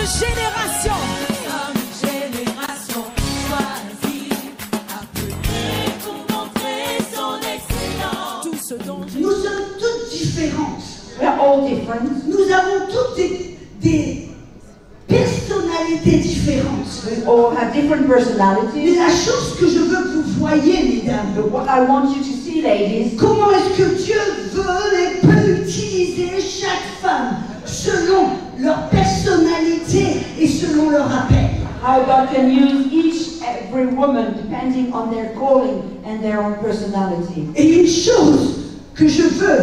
une génération. Nous sommes toutes différentes. We're all different. Nous avons toutes des personnalités différentes. We all have different Mais personalities. la chose que je veux que vous voyez, mesdames, But what I want you to see, ladies, comment est-ce que Dieu veut et peut utiliser chaque femme selon leur personnalité et selon leur appel. how God can use every woman depending on their calling and their own personality. Et une chose que je veux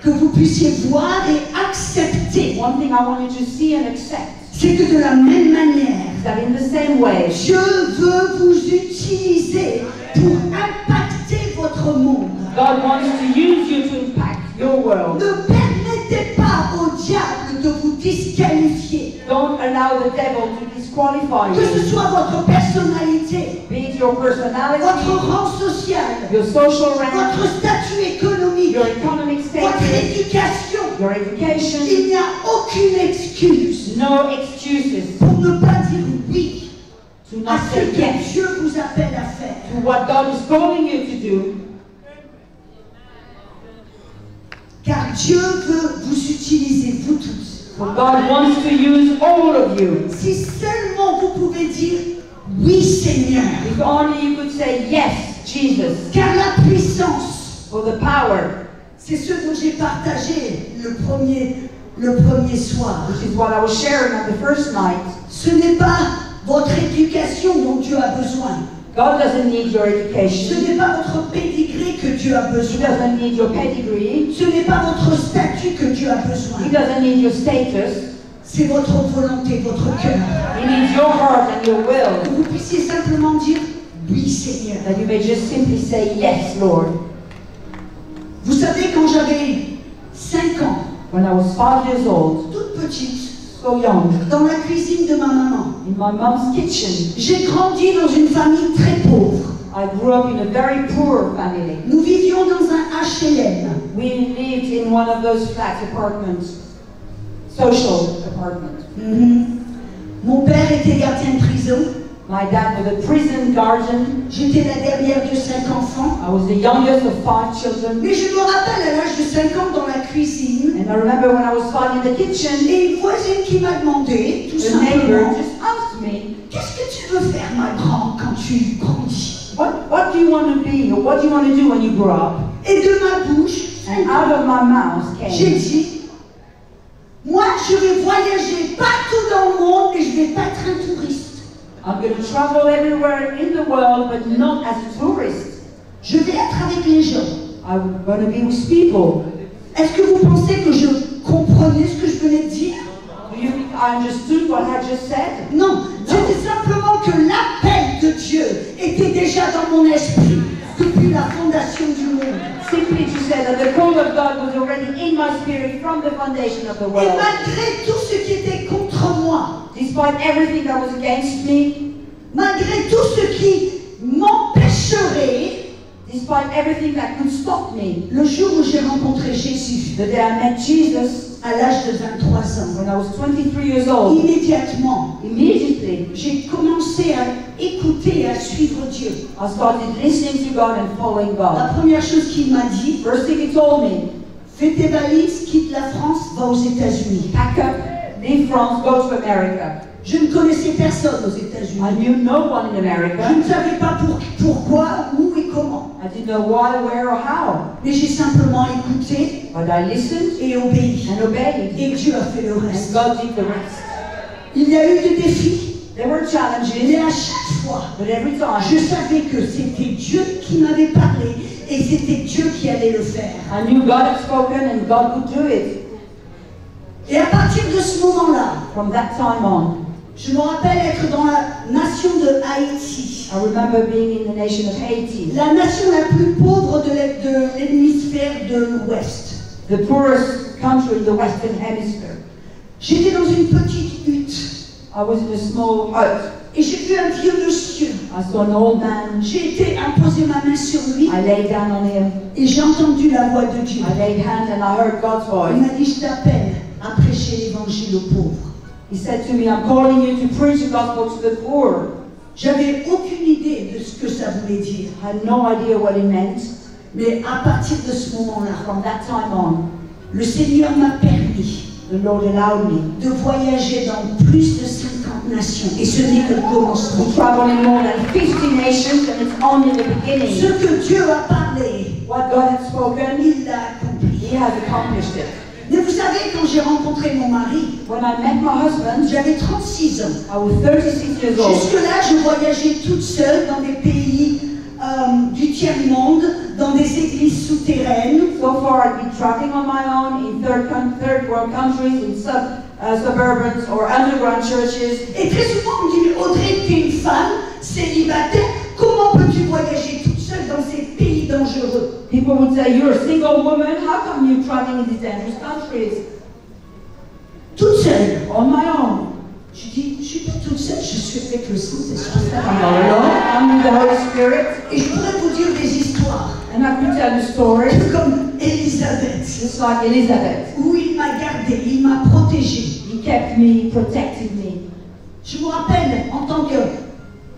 que vous puissiez voir et accepter, One thing I want you to see and accept c'est que de la même manière, is that in the same way, Dieu veut vous utiliser pour impacter votre monde. God wants to use you to impact your world. Ne permettez pas au diable de vous disqualifier. Don't allow the devil to disqualify Que ce you. soit votre personnalité, Be it your personality, votre rang social, your social rank, votre statut économique, your economic votre status, éducation. your education. Il n'y a aucune excuse No excuses pour ne pas dire oui to à not ce say que yes Dieu vous appelle à faire. to what God is calling you to do. Car Dieu veut vous utiliser, vous tous. For God wants to use all of you. Si seulement vous pouvez dire oui Seigneur. If only you could say yes, Jesus. Car la puissance, For the power, c'est ce dont j'ai partagé le premier soir. which is what I was sharing on the first night. Ce n'est pas votre éducation dont Dieu a besoin. God doesn't need your Ce education. n'est pas votre pédigré que Dieu a He besoin. doesn't need your pedigree. Ce n'est pas votre statut que Dieu a besoin. He doesn't need your status. C'est votre volonté, votre cœur. He needs your heart and your Que will. vous puissiez simplement dire oui Seigneur. That you may just simply say yes, Lord. Vous savez, quand j'avais 5 ans, When I was 5 years old, toute petite, so young, dans la cuisine de ma maman, in my mom's kitchen, j'ai grandi dans une famille très pauvre. I grew up in a very poor family. Nous vivions dans un HLM. We lived in one of those flat apartments, social apartments. Mon père était gardien de prison. My dad was a prison guardian. J'étais la dernière de 5 enfants. I was the youngest of 5 children. Mais je me rappelle à l'âge de 5 ans dans la cuisine, And I remember when I was 5 in the kitchen, et une voisine qui m'a demandé, tout the neighbor simplement, just asked me, qu'est-ce que tu veux faire, ma grande, quand tu grandis? what do you want to be, or what do you want to do when you grow up? Et de ma bouche, And out of my mouth j'ai came, dit, moi, je vais voyager partout dans le monde, mais je ne vais pas être un touriste. I'm going to travel everywhere in the world, but not as a tourist. Je vais être avec les gens. I'm going to be with people. Est-ce que vous pensez que je comprenais ce que je venais de dire? Do you think I understood what I just said? Non, c'était simplement que l'appel de Dieu était déjà dans mon esprit depuis la fondation du monde. Simply to say that the call of God was already in my spirit from the foundation of the Et world. malgré tout ce qui était contre moi, Despite everything that was against me, malgré tout ce qui m'empêcherait, despite everything that could stop me, le jour où j'ai rencontré Jésus, the day I met Jesus, à l'âge de 23 ans, when I was 23 years old, immédiatement, immediately j'ai commencé à écouter et à suivre Dieu. I started listening to God and following La God. première chose qu'il m'a dit, First thing He told me, fais tes valises, quitte la France, va aux États-Unis. pack up, leave France, go to America. Je ne connaissais personne aux États-Unis. I knew no one in Je America. ne savais pas pourquoi, où et comment. I didn't know why, where, or how. Mais j'ai simplement écouté But I listened et obéi. and obeyed. Et Dieu a fait le And reste. God did the rest. Il y a eu des défis, There were mais challenges, à chaque fois, but every je time savais que c'était Dieu qui m'avait parlé et c'était Dieu qui allait le faire. I knew God had spoken and God would do it. Et à partir de ce moment-là, From that time on, je me rappelle être dans la nation de Haïti, I remember being in the nation of Haiti, la nation la plus pauvre de l'hémisphère de l'Ouest. the poorest country in the Western Hemisphere. J'étais dans une petite hutte I was in a small hut. et j'ai vu un vieux monsieur. I saw an old man. J'ai été imposer ma main sur lui I laid down on him. et j'ai entendu la voix de Dieu. I laid hands and I heard God's Il voice. m'a dit, je t'appelle à prêcher l'évangile aux pauvres. He said to me, I'm calling you to preach the gospel to the poor. J'avais aucune idée de ce que ça voulait dire. I had no idea what it meant. Mais à partir de ce moment-là, From that time on, le Seigneur m'a permis the Lord allowed me de voyager dans plus de 50 nations. Et ce n'est que le commencement. to travel in more than 50 nations, and it's only the Ce beginning. que Dieu a parlé, What God had spoken, il l'a accompli. He has accomplished it. Mais vous savez, quand j'ai rencontré mon mari, When I met my husband, j'avais 36 ans. I was 36 years old. Jusque-là, je voyageais toute seule dans des pays du tiers-monde, dans des églises souterraines. So far, I've been traveling on my own in third world countries, in suburbans or underground churches. Et très souvent, on me dit, mais Audrey, tu es une femme célibataire, comment peux-tu voyager toute seule dans ces pays dangereux? People would say, you're a single woman, how come you're traveling in these dangerous countries? Toute seule. On my own. Je dis, je ne suis pas toute seule, je suis avec le Saint-Esprit. I'm not alone, I'm with the Holy Spirit. Et je pourrais vous dire des histoires, And I could tell you stories, comme Élisabeth, just like Elizabeth. où il m'a gardée, il m'a protégée. He kept me, he protected me. Je me rappelle, en tant que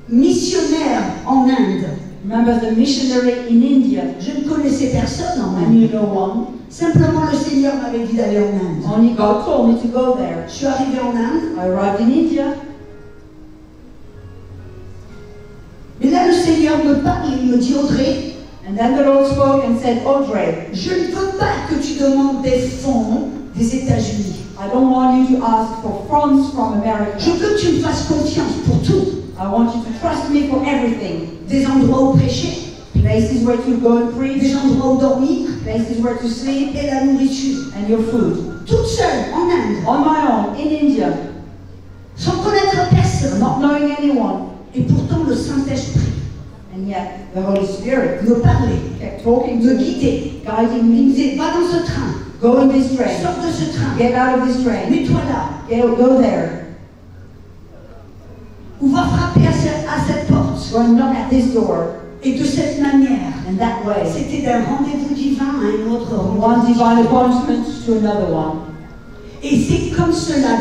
missionnaire en Inde, Remember as a missionary in India, je ne connaissais personne en I Inde. knew no one. Simplement, le Seigneur m'avait dit d'aller en Inde. Only God told me to go there. Je suis arrivée en Inde, I arrived in India, mais là, le Seigneur me parle, il me dit, Audrey, and then the Lord spoke and said, Audrey, je ne veux pas que tu demandes des fonds des États-Unis. I don't want you to ask for funds from Je America. veux que tu me fasses confiance pour tout. I want you to trust me for everything. Des endroits où prêcher, Places where to go and preach, des endroits où dormir places where to sleep, et la nourriture. and your food. Toute seule, en Inde, On my own, in India, sans connaître personne. not knowing anyone. Et pourtant, le Saint-Esprit And yet, the Holy Spirit me parlait, kept talking me to me, guidait. guiding Il me me. disait, va dans ce train, Go in this train. sors de ce train, Get out of this train. mets-toi là, Go there. ou va frapper à cette porte. Go and knock at this door. Et de cette manière, And that way, c'était d'un rendez-vous divin à un autre from rendez-vous. one divine appointment to another one. Et c'est comme cela,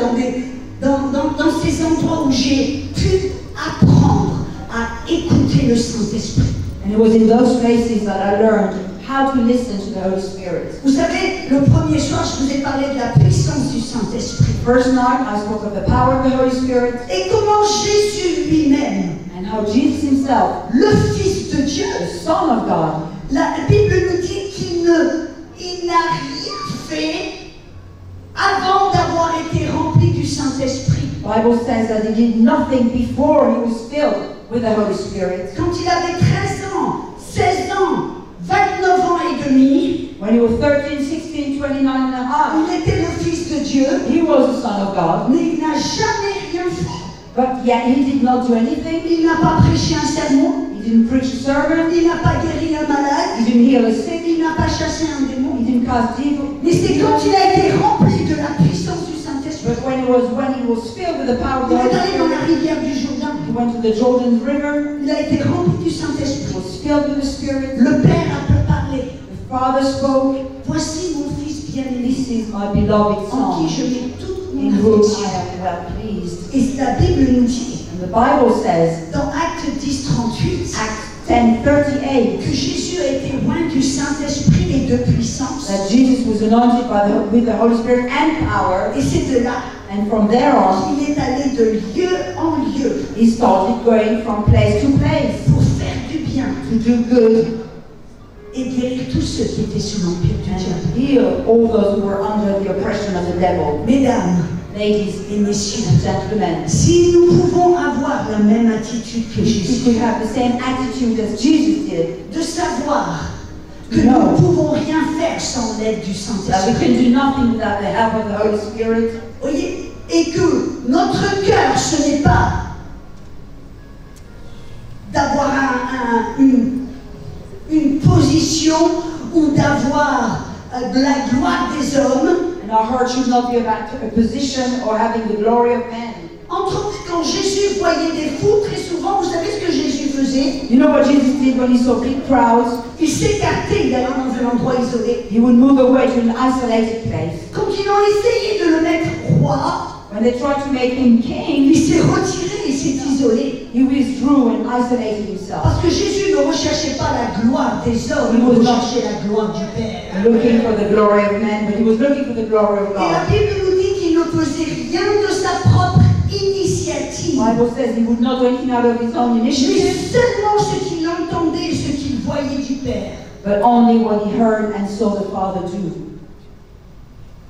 dans ces endroits où j'ai pu apprendre à écouter le Saint-Esprit. And it was in those places that I learned how to listen to the Holy Spirit. Vous savez, le premier soir, je vous ai parlé de la puissance du Saint-Esprit. First night, I spoke of the power of the Holy Spirit Et comment Jésus lui-même, and how Jesus himself, le Fils de Dieu, the Son of God, la Bible nous dit qu'il n'a rien fait avant d'avoir été rempli du Saint-Esprit. the Bible says that he did nothing before he was filled with the Holy Spirit. Quand il avait 13 ans, 16 ans, 29 ans et demi, When he was 13, 16, 29 and a half, il était le Fils de Dieu, he was the Son of God, mais il n'a jamais rien fait. but yet he did not do anything. Il n'a pas prêché un sermon, He didn't preach a sermon, il n'a pas guéri un malade, he didn't heal a sick, il n'a pas chassé un démon. he didn't cast devil. Mais c'est quand il a été rempli de la puissance du Saint-Esprit, But when he was filled with the power of the il Holy est allé dans la Spirit, rivière du Jourdain, he went to the Jordan River, il a été rempli du he Saint-Esprit. was filled with the Spirit. Le Père a pu parler. The Father spoke, Voici mon Fils bien-aimé, "This is my beloved en qui Son, je mets toute in mon whom affection. I am well pleased." Et la Bible nous dit, And the Bible says, dans Acte 10, 38, Acts 10:38, que Jésus a été oint du Saint-Esprit et de puissance. that Jesus was anointed with the Holy Spirit and power, Et c'est de là and from there on, qu'il est allé de lieu en lieu he started going from place to place pour faire du bien to do good et guérir tous ceux qui étaient sous l'empire du diable. and heal all those who were under the oppression of the devil. Mesdames Ladies et messieurs, and gentlemen, si nous pouvons avoir la même attitude que if Jésus, we have the same attitude as Jesus did, de savoir que No. nous ne pouvons rien faire sans l'aide du that we Saint-Esprit, can do nothing without the help of the Holy Spirit, voyez, et que notre cœur, ce n'est pas d'avoir une position ou d'avoir de la gloire des hommes. and our heart should not be about a position or having the glory of men. Entre autres, quand Jésus voyait des foules, très souvent, vous savez ce que Jésus faisait? You know what Jesus did when he saw big crowds? Il s'écartait, il allait dans un endroit isolé. He would move away to an isolated place. Quand ils ont essayé de le mettre roi, When they tried to make him king, il s'est retiré, il s'est isolé. he withdrew and isolated himself, Parce que Jésus ne recherchait pas la gloire des hommes, il recherchait la gloire du Père. looking for the glory of men, but he was looking for the glory of Et la God. Bible nous dit qu'il ne faisait rien de sa propre initiative, The Bible says he would not do anything out of his own mais initiative, seulement ce qu'il entendait, ce qu'il voyait du Père. but only what he heard and saw the Father do.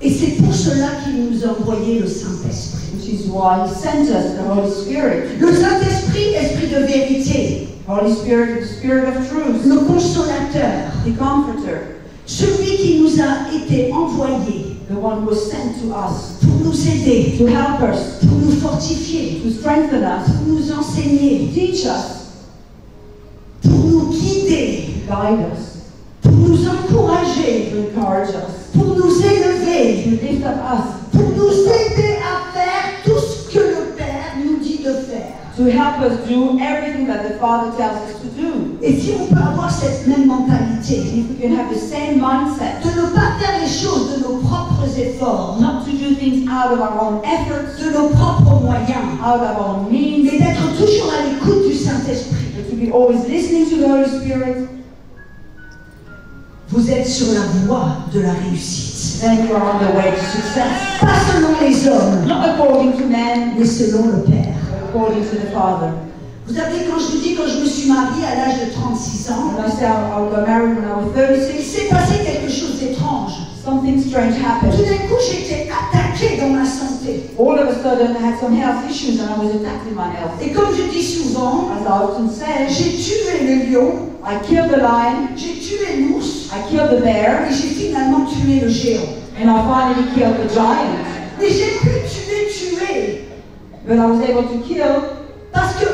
Et c'est pour cela qu'il nous a envoyé le Saint-Esprit. Which is why he sent us the Holy Spirit. Le Saint-Esprit, esprit de vérité, Holy Spirit, the Spirit of truth, le consolateur, the Comforter, celui qui nous a été envoyé the one who was sent to us pour nous aider, to help us, pour nous fortifier, to strengthen us, pour nous enseigner, to teach us, pour nous guider, to guide us, pour nous encourager, to encourage us, pour nous élever, to lift up us, pour nous aider à faire tout ce que le Père nous dit de faire. to help us do everything that the Father tells us to do. Et si on peut avoir cette même mentalité, If we can have the same mindset, de ne pas faire les choses de nos propres efforts, not to do things out of our own efforts, de nos propres moyens, out of our own means, mais d'être toujours à l'écoute du Saint-Esprit. but to be always listening to the Holy Spirit, Vous êtes sur la voie de la réussite. then you are on the way to success. Pas selon les hommes, Not according to man, mais selon le Père. but according to the Father. Vous savez, quand je vous dis, quand je me suis mariée à l'âge de 36 ans, When I say I got married when I was il 36, s'est passé quelque chose d'étrange. something strange Tout happened. d'un coup, j'étais attaquée dans ma santé. All of a sudden, I had some health issues and I was attacked in my health. Et comme je dis souvent, As I often say, j'ai tué le lion, I killed the lion, j'ai tué l'ours, I killed the bear, et j'ai finalement tué le géant. and I finally killed the giant. Mais j'ai pu tuer, But I was able to kill parce que,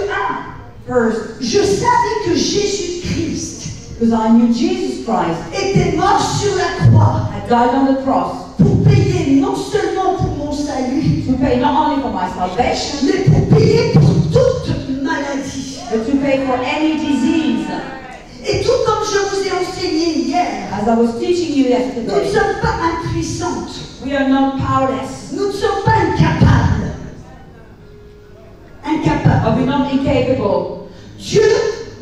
first je savais que Jésus-Christ because I knew Jesus Christ était mort sur la croix had died on the cross pour payer non seulement pour mon salut, to pay not only for my salvation, mais pour payer pour toute maladie. but to pay for any disease. Et tout comme je vous ai enseigné hier, As I was teaching you nous ne yesterday, sommes pas impuissantes, we are not powerless, nous ne sommes pas incapables. but we're not incapable. Dieu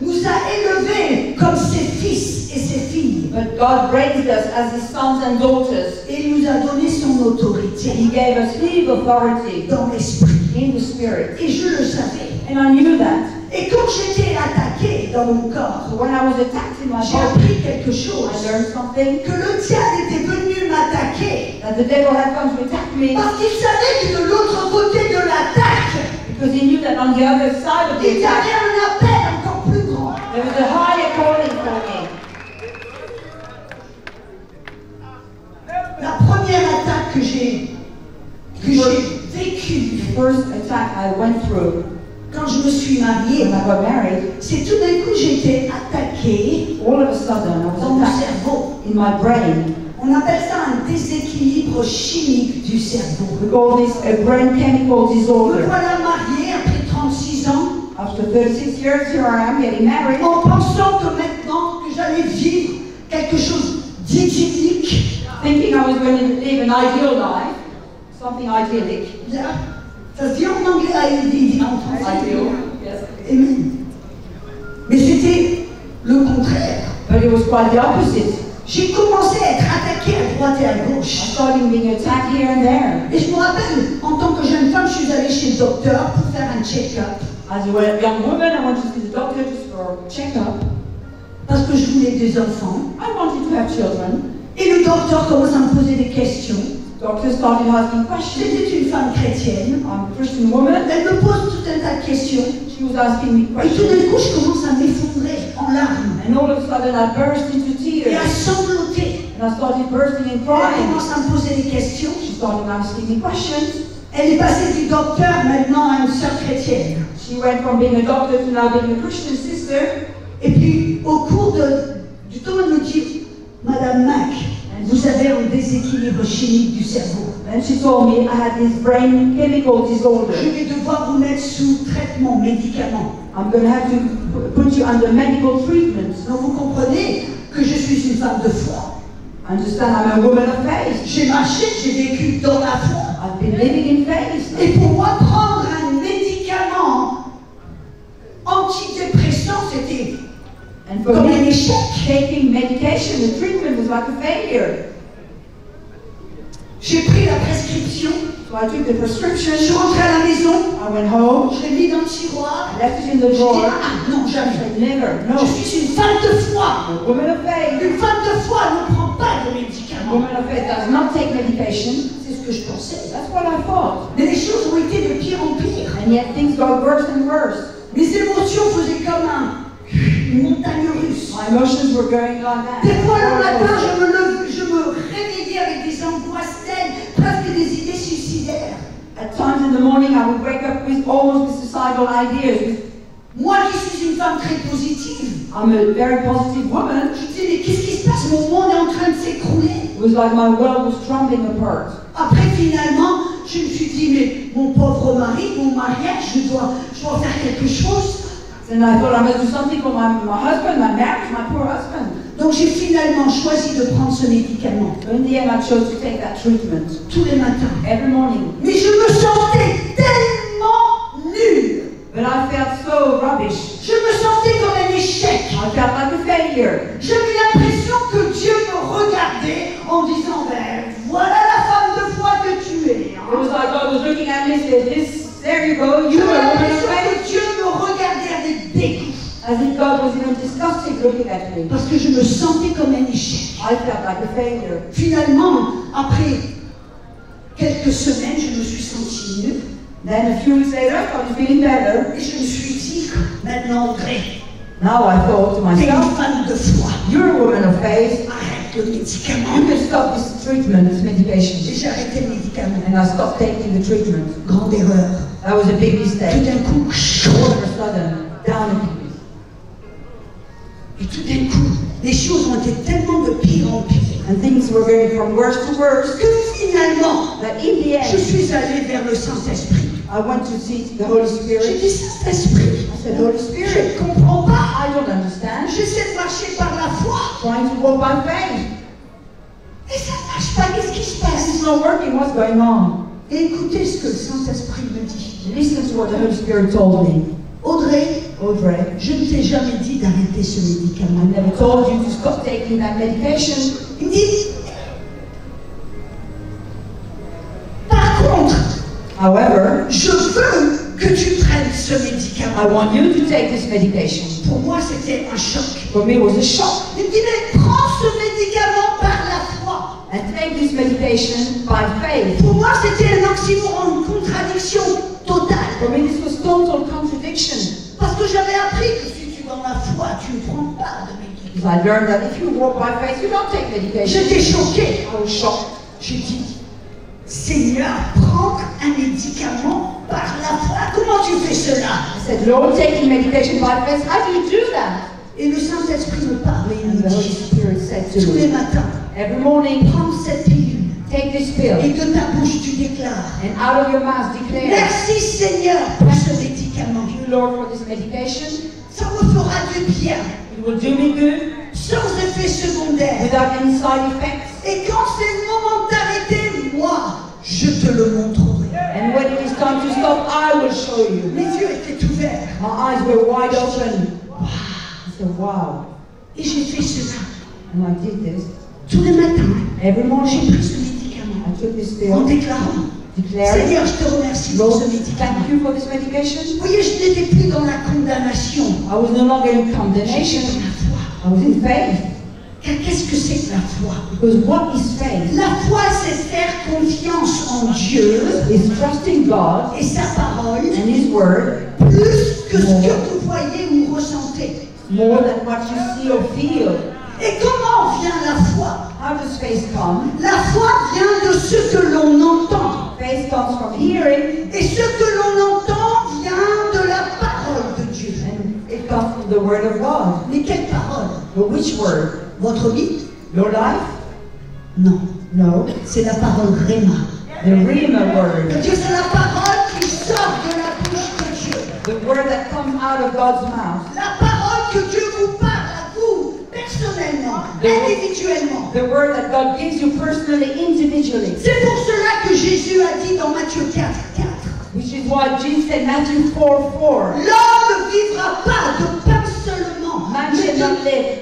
nous a élevés comme ses fils et ses filles. But God raised us as His sons and daughters. Et il nous a donné son autorité He gave us His authority dans l'esprit. in the Spirit. Et je le savais. And I knew that. Et quand j'étais attaquée dans mon corps, So when I was attacked in my j'ai body, appris quelque chose. I learned something, Que le diable était venu m'attaquer. that the devil had come to attack me Parce qu'il savait que de l'autre côté de l'attaque, because he knew that on the other side of the il y attack, avait un appel encore plus grand. there was a higher calling for me. La première attaque que j'ai vécue The first attack I went through quand je me suis mariée, when I got married, c'est tout d'un coup j'ai été attaquée all of a sudden I dans was mon attacked cerveau. in my brain. On appelle ça un déséquilibre chimique du cerveau. We call this a brain chemical Me disorder. voilà mariée après 36 ans After 36 years, here I am getting married, en pensant que maintenant que j'allais vivre quelque chose d'idyllique. thinking I was going to live an ideal life, something idyllic. Là, ça se dit en anglais, en français. Ideal, yes. Amen. Mais c'était le contraire. But it was quite the opposite. J'ai commencé à être attaquée à droite et à I gauche. started being attacked here and there. Et je me rappelle, en tant que jeune femme, je suis allée chez le docteur pour faire un check-up. As a young woman, I wanted to see the doctor just for a checkup. Parce que je voulais des enfants. I wanted to have children. Et le docteur commence à me poser des questions. Doctor started asking questions. C'était une femme chrétienne. I'm a Christian woman. Elle me pose tout un tas de questions. She was asking me Et tout questions. d'un coup, je commence à m'effondrer en larmes And all of a sudden, I burst into et à tears. sangloter. And I started bursting and Elle crying. commence à me poser des questions. She started asking me questions. Elle est passée du docteur maintenant à une sœur chrétienne. She went from being a doctor to now being a Christian sister. Et puis, au cours du temps, elle me dit, Madame Mac, vous avez un déséquilibre chimique du cerveau. And she told me I had this brain chemical Je disorder. vais devoir vous mettre sous traitement, médicament. I'm going to have to put you under medical treatment. Donc vous comprenez que je suis une femme de foi. Understand, I'm a woman of faith. J'ai marché, j'ai vécu dans la foi. I've been living in faith. Et pour moi, prendre un médicament antidépressant, c'était And for comme un me, échec. taking medication, the treatment was like a failure. J'ai pris la prescription, So I took the prescription, je suis rentrée à la maison, I went home, je l'ai mis dans le tiroir. I left it in the Je dis, drawer. ah non, I jamais. said, never, no. Je suis une femme de foi. A woman of faith. Une femme de foi ne prend pas de A médicaments. woman of faith does not take medication. C'est ce que je pensais. That's what I thought. Mais les choses ont été de pire en pire. And yet things got worse and worse. Mes émotions faisaient comme une montagne russe. My emotions were going like that. Des fois le matin, je me réveillais avec des angoisses telles, presque des idées suicidaires. At times in the morning, I would wake up with almost suicidal ideas. Moi qui suis une femme très positive, I'm a very positive woman. je disais, mais qu'est-ce qui se passe? Mon monde est en train de s'écrouler. It was like my world was crumbling apart. Après, finalement, je me suis dit, mais mon pauvre mari, mon mariage, je dois faire quelque chose. And I thought I must do something for my husband, my marriage, my poor husband. Donc j'ai finalement choisi de prendre ce médicament So in the end, I chose to take that treatment tous les matins. every morning. Mais je me sentais tellement nulle. But I felt so rubbish. Je me sentais comme un échec. I felt like a failure. J'avais l'impression que Dieu me regardait en disant, ben voilà la femme de foi que tu es. It was like God was looking at me and said, there you go, you J'avais are a woman of l'impression faith. que Dieu me regardait avec dégoût. As if God was even disgusted looking at me. Parce que je me sentais comme un échec. I felt like a failure. Finalement, après quelques semaines, je me suis sentie mieux. Then a few weeks later, I started feeling better. Et je me suis dit, maintenant André, Now I thought to t'es une myself, femme de foi. you're a woman of faith. Arrête le médicament. You can stop this treatment, this medication. Et j'ai arrêté le médicament. And I stopped taking the treatment. Grande erreur. That was a big Tout mistake. d'un coup, All of a sudden, down in et tout d'un coup, les choses ont été tellement de pire en pire and things were going from worse to worse que finalement, that in the je end, suis allée vers le Saint-Esprit. I went to see the Holy J'ai Spirit. dit, Saint-Esprit, I said, Holy je Spirit, ne comprends pas. I don't understand. J'essaie de marcher par la foi. Trying to walk by faith. Et ça ne marche pas. Qu'est-ce qui se passe? It's not working. What's going on? Et écoutez ce que le Saint-Esprit me dit. Listen to what the Holy Spirit told me. Audrey, Audrey, je ne t'ai jamais dit d'arrêter ce I médicament. never told you to stop taking that medication. Il me dit, par contre, However, je veux que tu prennes ce I médicament. want you to take this medication. Pour moi, c'était un choc. For me, it was a shock. Il me dit, mais prends ce médicament par la foi. And take this medication by faith. Pour moi, c'était un oxymore, une contradiction totale. For me, this was total contradiction. Parce que j'avais appris que si tu es dans la foi, tu ne prends pas de médicament. Because I learned that if you walk by faith, you don't take medication. J'étais choquée. I was shocked. J'ai dit, Seigneur, prendre un médicament par la foi. Comment tu fais cela? I said, Lord, taking medication by faith, how do you do that? Et le Saint-Esprit me parlait. Il And me the Holy dit, Spirit said to tous les me, matins, every morning, prends cette pilule. take this pill. Et de ta bouche, tu déclares, And out of your mouth declare, merci Seigneur pour ce médicament. thank you, Lord, for this medication. Ça me fera du bien, It will do me good sans effet secondaire. without any side effects. Et quand c'est le moment d'arrêter, moi, je te le montrerai. And when it is time to stop, I will show you. Mes yeux étaient ouverts. My eyes were wide open. I said, wow. Et j'ai fait cela. And I did this. Tous les matins, Every j'ai morning, pris ce médicament I took this en pill, déclarant, declaring, Seigneur, je te remercie pour Lord, ce médicament. thank you for this medication. Vous voyez, je n'étais plus dans la condamnation. I was no longer in J'étais condemnation. dans la foi. I was in faith. Car qu'est-ce que c'est que la foi? Because what is faith? La foi, c'est faire confiance en Dieu Is trusting God et sa parole and His Word plus que ce que vous voyez ou ressentez. more than what you see or feel. Et comment vient la foi? How does faith come? La foi vient de ce que l'on entend. Faith comes from hearing, Et ce que l'on entend vient de la parole de Dieu. and it comes from the Word of God. Mais quelle parole? But which Word? Votre vie? Your life? Non. No. C'est la parole Réma. The Rhema Word. Dieu, c'est la parole qui sort de la bouche de Dieu. The Word that comes out of God's mouth. La parole que Dieu vous parle à vous, personnellement, individuellement. individuellement. The word that God gives you personally, individually. C'est pour cela que Jésus a dit dans Matthieu 4:4. Which is why Jesus said Matthew 4:4. L'homme ne vivra pas de pain seulement, Man shall not live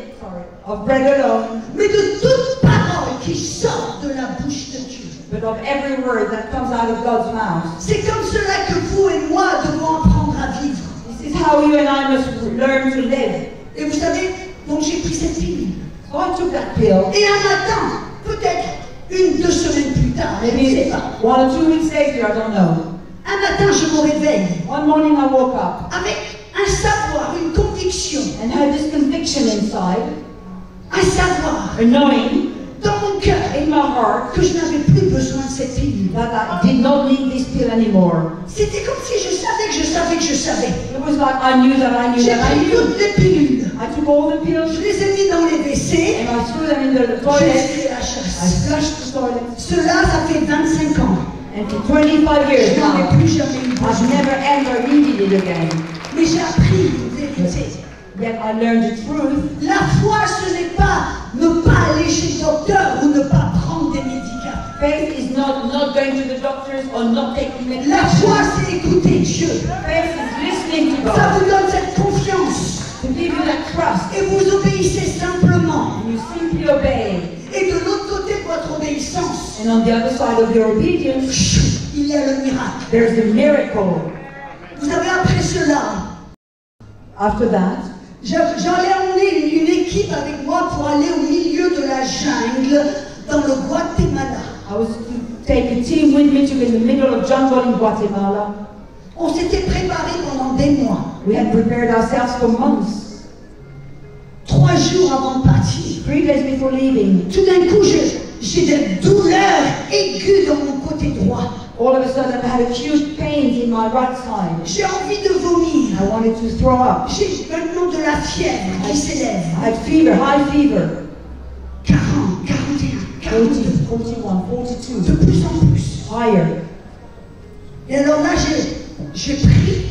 of bread alone, mais de toute parole qui sort de la bouche de Dieu. but of every word that comes out of God's mouth. C'est comme cela que vous et moi devons apprendre à vivre. This is how you and I must learn to live. Et vous savez, donc j'ai pris cette pilule. So I took that pill. Et un matin, peut-être 1-2 semaines plus tard, je ne sais Maybe pas. 1 or 2 weeks later, I don't know. Un matin, je me réveille One morning I woke up avec un savoir, une conviction, and had this conviction inside, un savoir a knowing dans mon cœur in my heart que je n'avais plus besoin de cette pilule. that I did not need this pill anymore. C'était comme si je savais que je savais que je savais. It was like I knew that I knew J'ai that I pris knew. toutes les pilules. I took all the Je pills les ai mis dans les WC. and I threw them in the J'ai toilet. fait la I chasse. flushed the toilet. Cela, ça fait 25 ans. And for 25 years Je n'en ai now, plus jamais eu I've besoin. never ever needed it again. Mais j'ai appris une vérité. Yet I learned the truth. La foi, ce n'est pas ne pas aller chez le docteur ou ne pas prendre des médicaments. Faith is not going to the doctors or not taking La medication. foi, c'est écouter Dieu. Faith is listening to Ça God, vous donne cette confiance. to give you that trust. Et vous obéissez simplement. And you simply obey. Et de l'autre côté de votre obéissance, And on the other side of your obedience, il y a le miracle. there's the miracle. Vous savez, après cela, After that, j'allais emmener une équipe avec moi pour aller au milieu de la jungle dans le Guatemala. I was to take a team with me to in the middle of jungle in Guatemala. On s'était préparé pendant des mois. We had prepared ourselves for months. 3 jours avant de partir. 3 days before leaving, Tout d'un coup, j'ai des douleurs aiguës dans mon côté droit. all of a sudden I had acute pains in my right side. J'ai envie de vomir. I wanted to throw up. J'ai maintenant de la fièvre qui s'élève. I had fever, high fever. 40, 41, 40, 42. 41, De 42, plus en plus. higher. Et alors là, j'ai prié.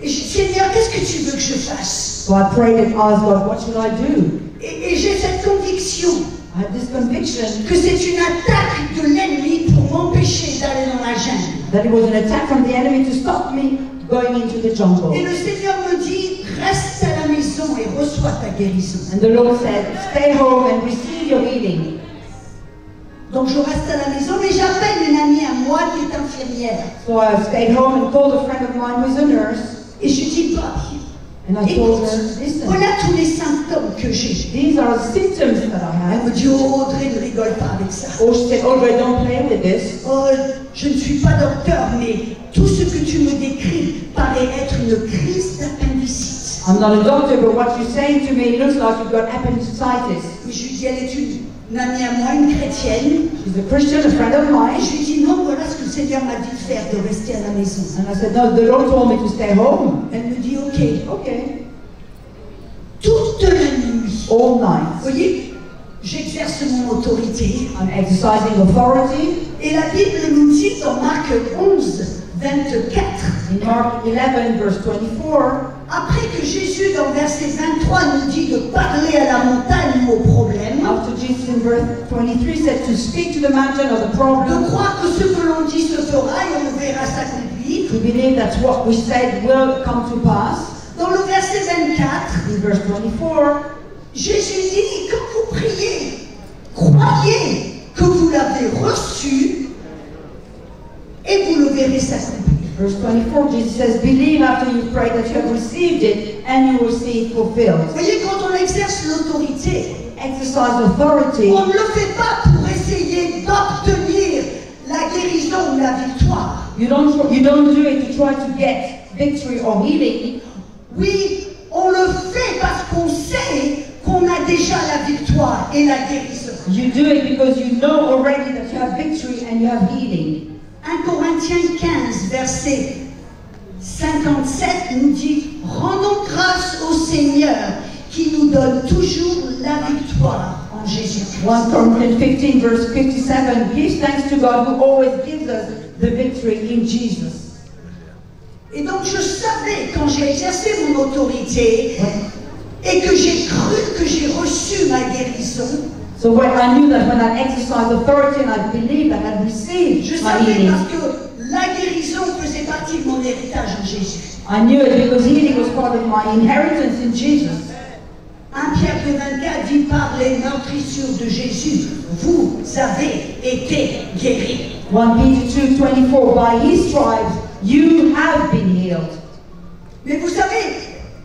Et j'ai dit, Seigneur, qu'est-ce que tu veux que je fasse? So I prayed and asked God, what should I do? Et j'ai cette conviction I had this conviction que c'est une attaque de l'ennemi pour m'empêcher d'aller dans la jungle. that it was an attack from the enemy to stop me going into the jungle. Et le Seigneur me dit, reste à la maison et reçois ta guérison. And the Lord said, stay home and receive your healing. Donc je reste à la maison, mais j'appelle une amie à moi qui est infirmière. So I stayed home and called a friend of mine who is a nurse. Et je dis, Bobby, And I told écoute, her, listen, voilà tous les symptômes que j'ai. these are symptoms that I Elle have. me dit, oh Audrey, ne rigole pas avec ça. Or she said, Audrey, don't play with this. Oh, je ne suis pas docteur, mais tout ce que tu me décris paraît être une crise d'appendicite. I'm not a doctor, but what you're saying to me looks like you've got appendicitis. Et je lui dis, elle est une amie à moi, une chrétienne. She's a Christian, a friend of Et mine. je lui dis, non, voilà ce que le Seigneur m'a dit de faire, de rester à la maison. And I said, no, the Lord told me to stay home. Elle me dit, ok. Okay. Toute la nuit. All Vous night. voyez, j'exerce mon autorité. I'm exercising authority. Et la Bible nous dit dans Marc 11, 24, In Mark 11, verse 24, après que Jésus, dans verset 23, nous dit de parler à la montagne ou au problème, after Jesus in verse 23 said to speak to the mountain of the de problem, croire que ce que l'on dit se fera et on verra s'accomplir. to believe that what we said will come to pass. Dans le verset 24, In verse 24, Jésus dit, quand vous priez, croyez que vous l'avez reçu et vous le verrez s'accomplir. verse 24, Jesus says, believe after you've prayed that you have received it and you will see it fulfilled. Vous voyez, quand on exerce l'autorité, Exercise authority. on ne le fait pas pour essayer d'obtenir la guérison ou la victoire. You don't do it to try to get victory or healing. Oui, on le fait parce qu'on sait qu'on a déjà la victoire et la guérison. You do it because you know already that you have victory and you have healing. 1 Corinthiens 15, verset 57 nous dit « Rendons grâce au Seigneur qui nous donne toujours la victoire en Jésus-Christ. » 1 Corinthians 15, verse 57, give thanks to God who always gives us the victory in Jesus. Et donc je savais quand j'ai exercé mon autorité et que j'ai cru que j'ai reçu ma guérison, So when I knew that when I exercised authority and I believed that I had received Je my savais healing, parce que la guérison faisait partie de mon héritage en Jésus. I knew it because healing was part of my inheritance in Jesus. 1 Pierre 2,24 dit par les meurtrissures de Jésus, vous avez été guéris. 1 Peter 2:24, by his stripes you have been healed. Mais vous savez,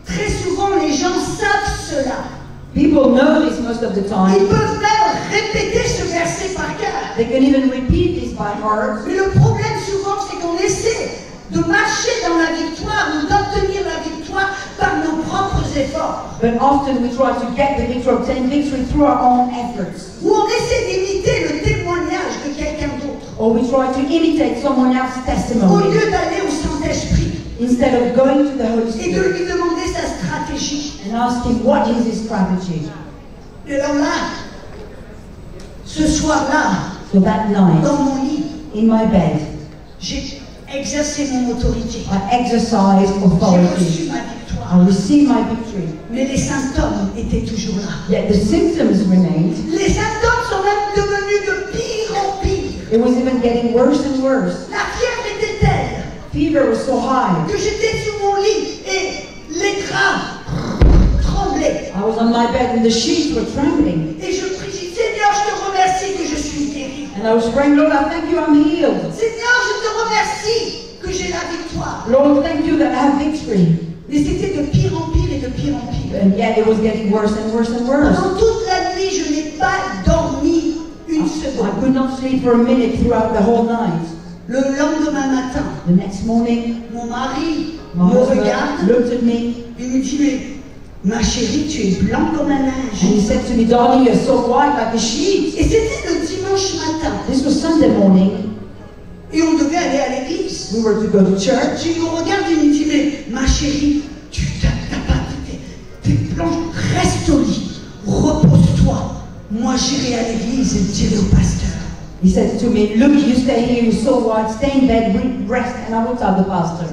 très souvent les gens savent cela. People know this most of the Ils time. peuvent même répéter ce verset par cœur. They can even repeat this by heart. Mais le problème souvent, c'est qu'on essaie de marcher dans la victoire ou d'obtenir la victoire par nos propres efforts. But often we try to get the victory, obtain victory through our own efforts. Ou on essaie d'imiter le témoignage de quelqu'un d'autre. Or we try to imitate someone else's Au testimony lieu d'aller au Saint-Esprit instead of going to the Holy et de Spirit lui demander sa stratégie. and ask him what is his strategy. Et alors là, ce soir-là, So that night, dans mon lit, in my bed, j'ai exercé mon autorité. I exercised J'ai reçu authority. ma I victoire. received my victory. Mais les symptômes étaient toujours là. Yet the symptoms remained. Les symptômes sont même devenus de pire en pire. It was even getting worse and worse. La fièvre était telle Fever was so high. que j'étais sur mon lit et les draps tremblaient. I was on my bed and the sheets were trembling. Et je prie, Seigneur, je te remercie que je suis guéri. And I was praying, Lord, I thank you I'm healed. Seigneur, je te remercie que j'ai la victoire. Lord, thank you that I have victory. Mais c'était de pire en pire et de pire en pire. And yet it was getting worse and worse and worse. Pendant toute la nuit, je n'ai pas dormi une I seconde. could not sleep for a minute throughout the whole night. Le lendemain matin, The next morning, mon mari my me husband regarde looked at me et me dit, mais ma chérie, tu es blanc comme un and he linge. said to me, darling, you're so white like a sheet. Et c'était le dimanche matin. This was Sunday morning. Et on devait aller à l'église. We were to go to church. Il me regarde et me dit, mais ma chérie, tu t'as pas, t'es blanche, reste au lit, repose-toi. Moi j'irai à l'église et dirai au pasteur. He said to me, look, you stay here, you're so white, stay in bed, rest, and I will tell the pastor.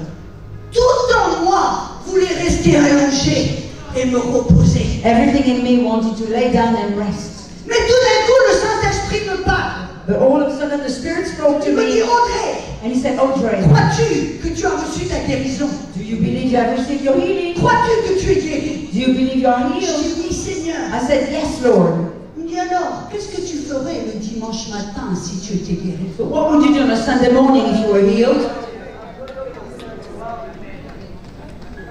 Tout en moi voulait rester allongé et me reposer. Everything in me wanted to lay down and rest. Mais tout d'un coup, le Saint-Esprit me parle. But all of a sudden the Spirit spoke to Il me dit, me Audrey, and he said, Audrey, crois-tu que tu as reçu ta guérison? do you believe you have received your healing? Crois-tu que tu es guéri? Do you believe you are Je healed? dis, oui, Seigneur. I said, yes, Lord. Il me dit alors, qu'est-ce que tu ferais le dimanche matin si tu étais guéri? But what would you do on a Sunday morning if you were healed?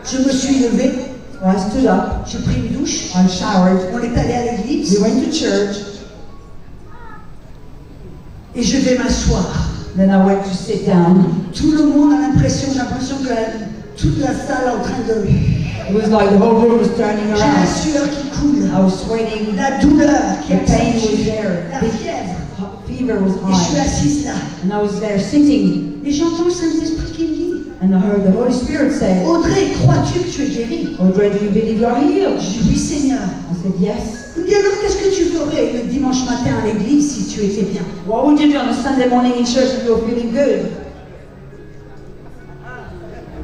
Je me suis levée, So I stood up, j'ai pris une douche, I showered, on est allé à we l'église went to church, et je vais m'asseoir. then I went to sit down. Tout le monde a l'impression, j'ai l'impression que toute la salle est en train de... It was like the whole room was turning J'ai la around. sueur qui coule, I was sweating, la douleur qui the pain was accentue, there, la the fièvre. fever was Et je suis high. assise là. And I was there sitting, Et j'entends le Saint-Esprit qui me dit, and I heard the Holy Spirit say, Audrey, crois-tu que tu es guérie? Audrey, do you believe you are healed? Je dis oui, Seigneur. I said, yes. Il me dit alors, qu'est-ce que tu ferais le dimanche matin à l'église si tu étais bien? What would you do on a Sunday morning in church if you were feeling good?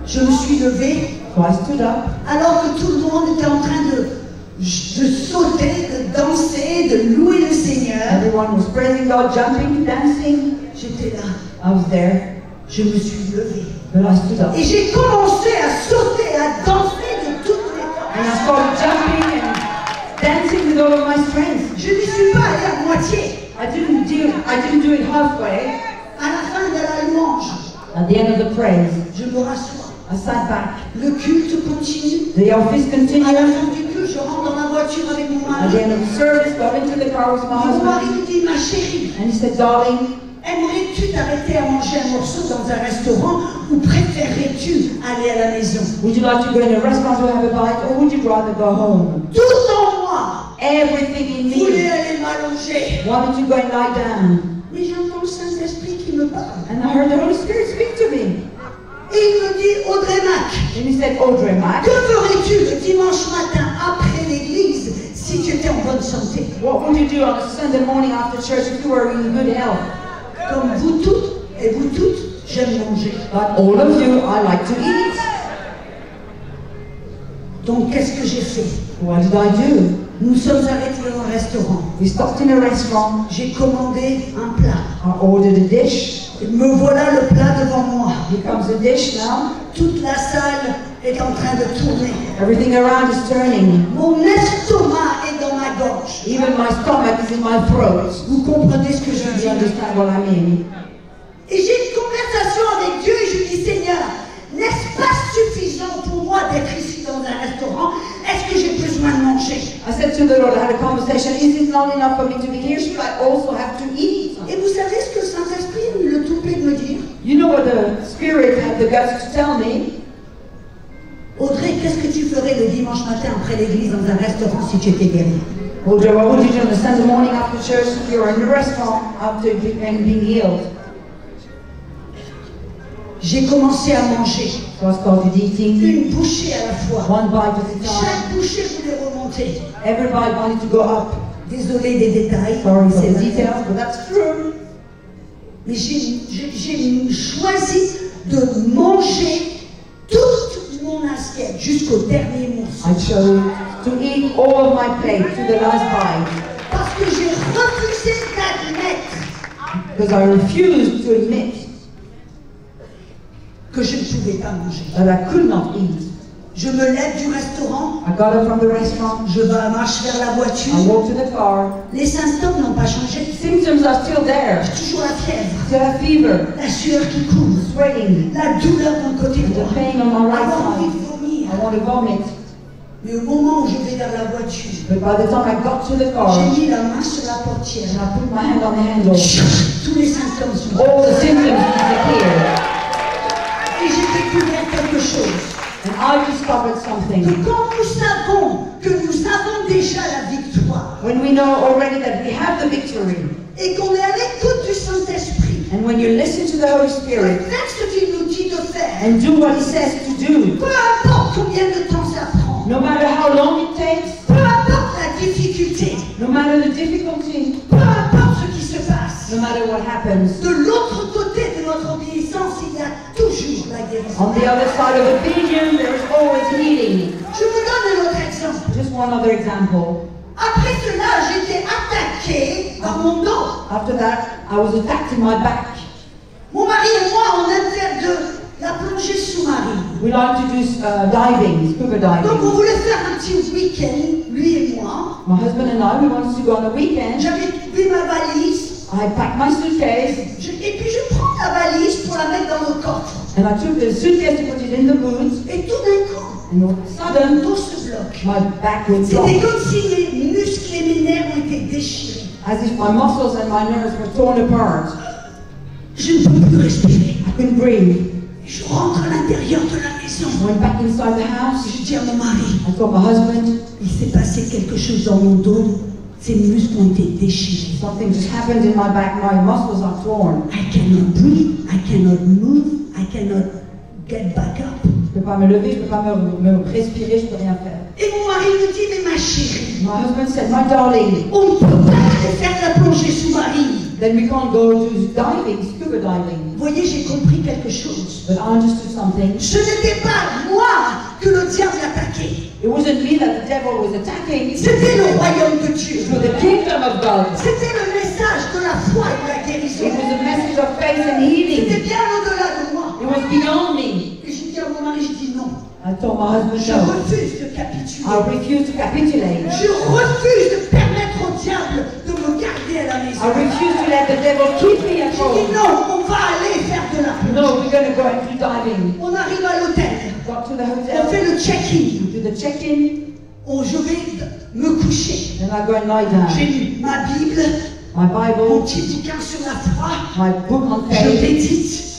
Je me suis levée So I stood up, alors que tout le monde était en train de sauter, de danser, de louer le Seigneur. everyone was praising God, jumping, dancing. J'étais là, I was there, je me suis levée. but I stood up. Et j'ai commencé à sauter, à danser de toutes mes And I forces. started jumping and dancing with all of my strength. Je n'y suis pas allée à moitié. I didn't do it halfway. À la fin de la louange, At the end of the praise, je me rassois. I sat back. Le culte continue. The office À la continued. fin du culte, je rentre dans la voiture avec mon At the mari. end of the service, got into the car with my Mon mari husband. me dit, ma chérie, And he said, darling, aimerais-tu t'arrêter à manger un morceau dans un restaurant ou préférerais-tu aller à la maison? would you like to go in a restaurant to have a bite, or would you rather go home? Tout en moi Everything in voulait me aller m'allonger. wanted to go and lie down. Mais j'entends le Saint-Esprit qui me parle. And I heard the Holy Spirit speak to me. Et il me dit, Audrey Mac, And he said, Audrey, Mac, que ferais-tu le dimanche matin après l'église si tu étais en bonne santé? what would you do on a Sunday morning after church if you were in good health? Comme vous toutes et vous toutes, j'aime manger. Like all of you, I like to eat. Donc qu'est-ce que j'ai fait? What did I do? Nous sommes arrêtés dans un restaurant. We stopped in a restaurant. J'ai commandé un plat. I ordered a dish. Et me voilà le plat devant moi. Here comes the dish now. Toute la salle est en train de tourner. Everything around is turning. Mon estomac est dans ma gorge. Even my stomach is in my throat. Vous comprenez ce que je You dis? understand what I mean? Et j'ai une conversation avec Dieu et je lui dis, Seigneur, n'est-ce pas suffisant pour moi d'être ici dans un restaurant? Est-ce que j'ai besoin de manger? I said to the Lord, I had a conversation, is it not enough for me to be here? Should I also have to eat? Et vous savez ce que le Saint-Esprit a eu le toupet de me dire? You know what the Spirit had the guts to tell me? Audrey, qu'est-ce que tu ferais le dimanche matin après l'église dans un restaurant si tu étais guérie? Audrey, what would you do on the Sunday morning after church if you were in the restaurant after being healed? J'ai commencé à manger. So I started eating, Une bouchée à la fois. one bite at a time. Chaque bouchée voulait remonter. Every bite wanted to go up. Désolé des détails. Sorry for c'est the vrai. details, but that's true. Mais j'ai choisi de manger toute mon assiette jusqu'au dernier morceau. I chose to eat all of my plate to the last bite Parce que j'ai refusé d'admettre because I refused to admit que je ne pouvais pas manger. that I could not eat. Je me lève du restaurant, I got up from the restaurant, je marche vers la voiture. I walked to the car. Les symptômes n'ont pas changé. Symptoms are still there. Toujours la fièvre, Still have fever, la sueur qui coule, sweating, la douleur d'un côté droit, the pain on my right avoir envie side. de vomir. I want to vomit. Mais au moment où je vais vers la voiture, But by the time I got to the car, j'ai mis la main sur la portière. and I put my hand on the handle, Tous les symptômes sont all the symptoms disappeared. Et j'ai découvert quelque chose. And I discovered Que something. quand nous savons que nous avons déjà la victoire When we know already that we have the victory, et qu'on est à l'écoute du Saint-Esprit, and when you listen to the Holy Spirit faites ce qu'il nous dit de faire. and do what He says to do, Peu importe combien de temps ça prend, no matter how long it takes, peu importe la difficulté, no matter the difficulty, peu importe ce qui se passe, no matter what happens, de l'autre côté de notre obéissance, il y a toujours la guérison. on the other side of obedience, there is always healing. Je vous donne un autre exemple. Just one other example. Après cela, j'étais attaquée dans mon dos. After that, I was attacked in my back. Mon mari et moi, on aime faire de la plongée sous-marine. We like to do diving, scuba Donc on diving. voulait faire un petit week-end, lui et moi. My husband and I, we wanted to go on a weekend. J'avais pris ma valise. I packed my suitcase, Et puis je prends la valise pour la mettre dans le coffre. and I took the suitcase to put it in the boot, Et tout d'un coup, and all of a mon sudden, dos se bloque. my back would C'était drop, comme si mes muscles et mes nerfs ont été déchirés. as if my muscles and my nerves were torn apart. Je ne peux plus respirer. I couldn't breathe. Je rentre à l'intérieur de la maison. I went back inside the house. Je dis à mon mari, I told my husband, il s'est passé quelque chose dans mon dos. Ces muscles ont été déchirés. something just happened in my back, my muscles are torn. I cannot breathe, I cannot move, I cannot get back up. Je peux pas me lever, je peux pas me respirer, je peux rien faire. Et mon mari me dit, mais ma chérie, My husband said, my darling, on ne peut pas aller faire la plongée sous-marine. then we can't go to diving, scuba diving. Vous voyez, j'ai compris quelque chose. But I understood something. Ce n'était pas moi que le diable attaquait. It wasn't me that the devil was attacking. It C'était le royaume de Dieu. was the kingdom of God. C'était le message de la foi et de la guérison. It was a message of faith and C'était healing. bien au-delà de moi. It was beyond me. Et j'ai dit à mon mari, je dis non. I told my husband, Je no, refuse de capituler. I refuse to capitulate. Je refuse de permettre au diable de me garder à la maison. I refuse to let the devil keep me at J'ai dit home. non, on va aller faire de la plongée. No, we're going to go and do diving. On arrive à l'hôtel. Got to the On hotel, fait le check-in. do the check-in, Je vais me coucher. then I go and lie down. J'ai lu ma Bible, My mon Bible, petit bouquin sur la foi. my book on Je faith,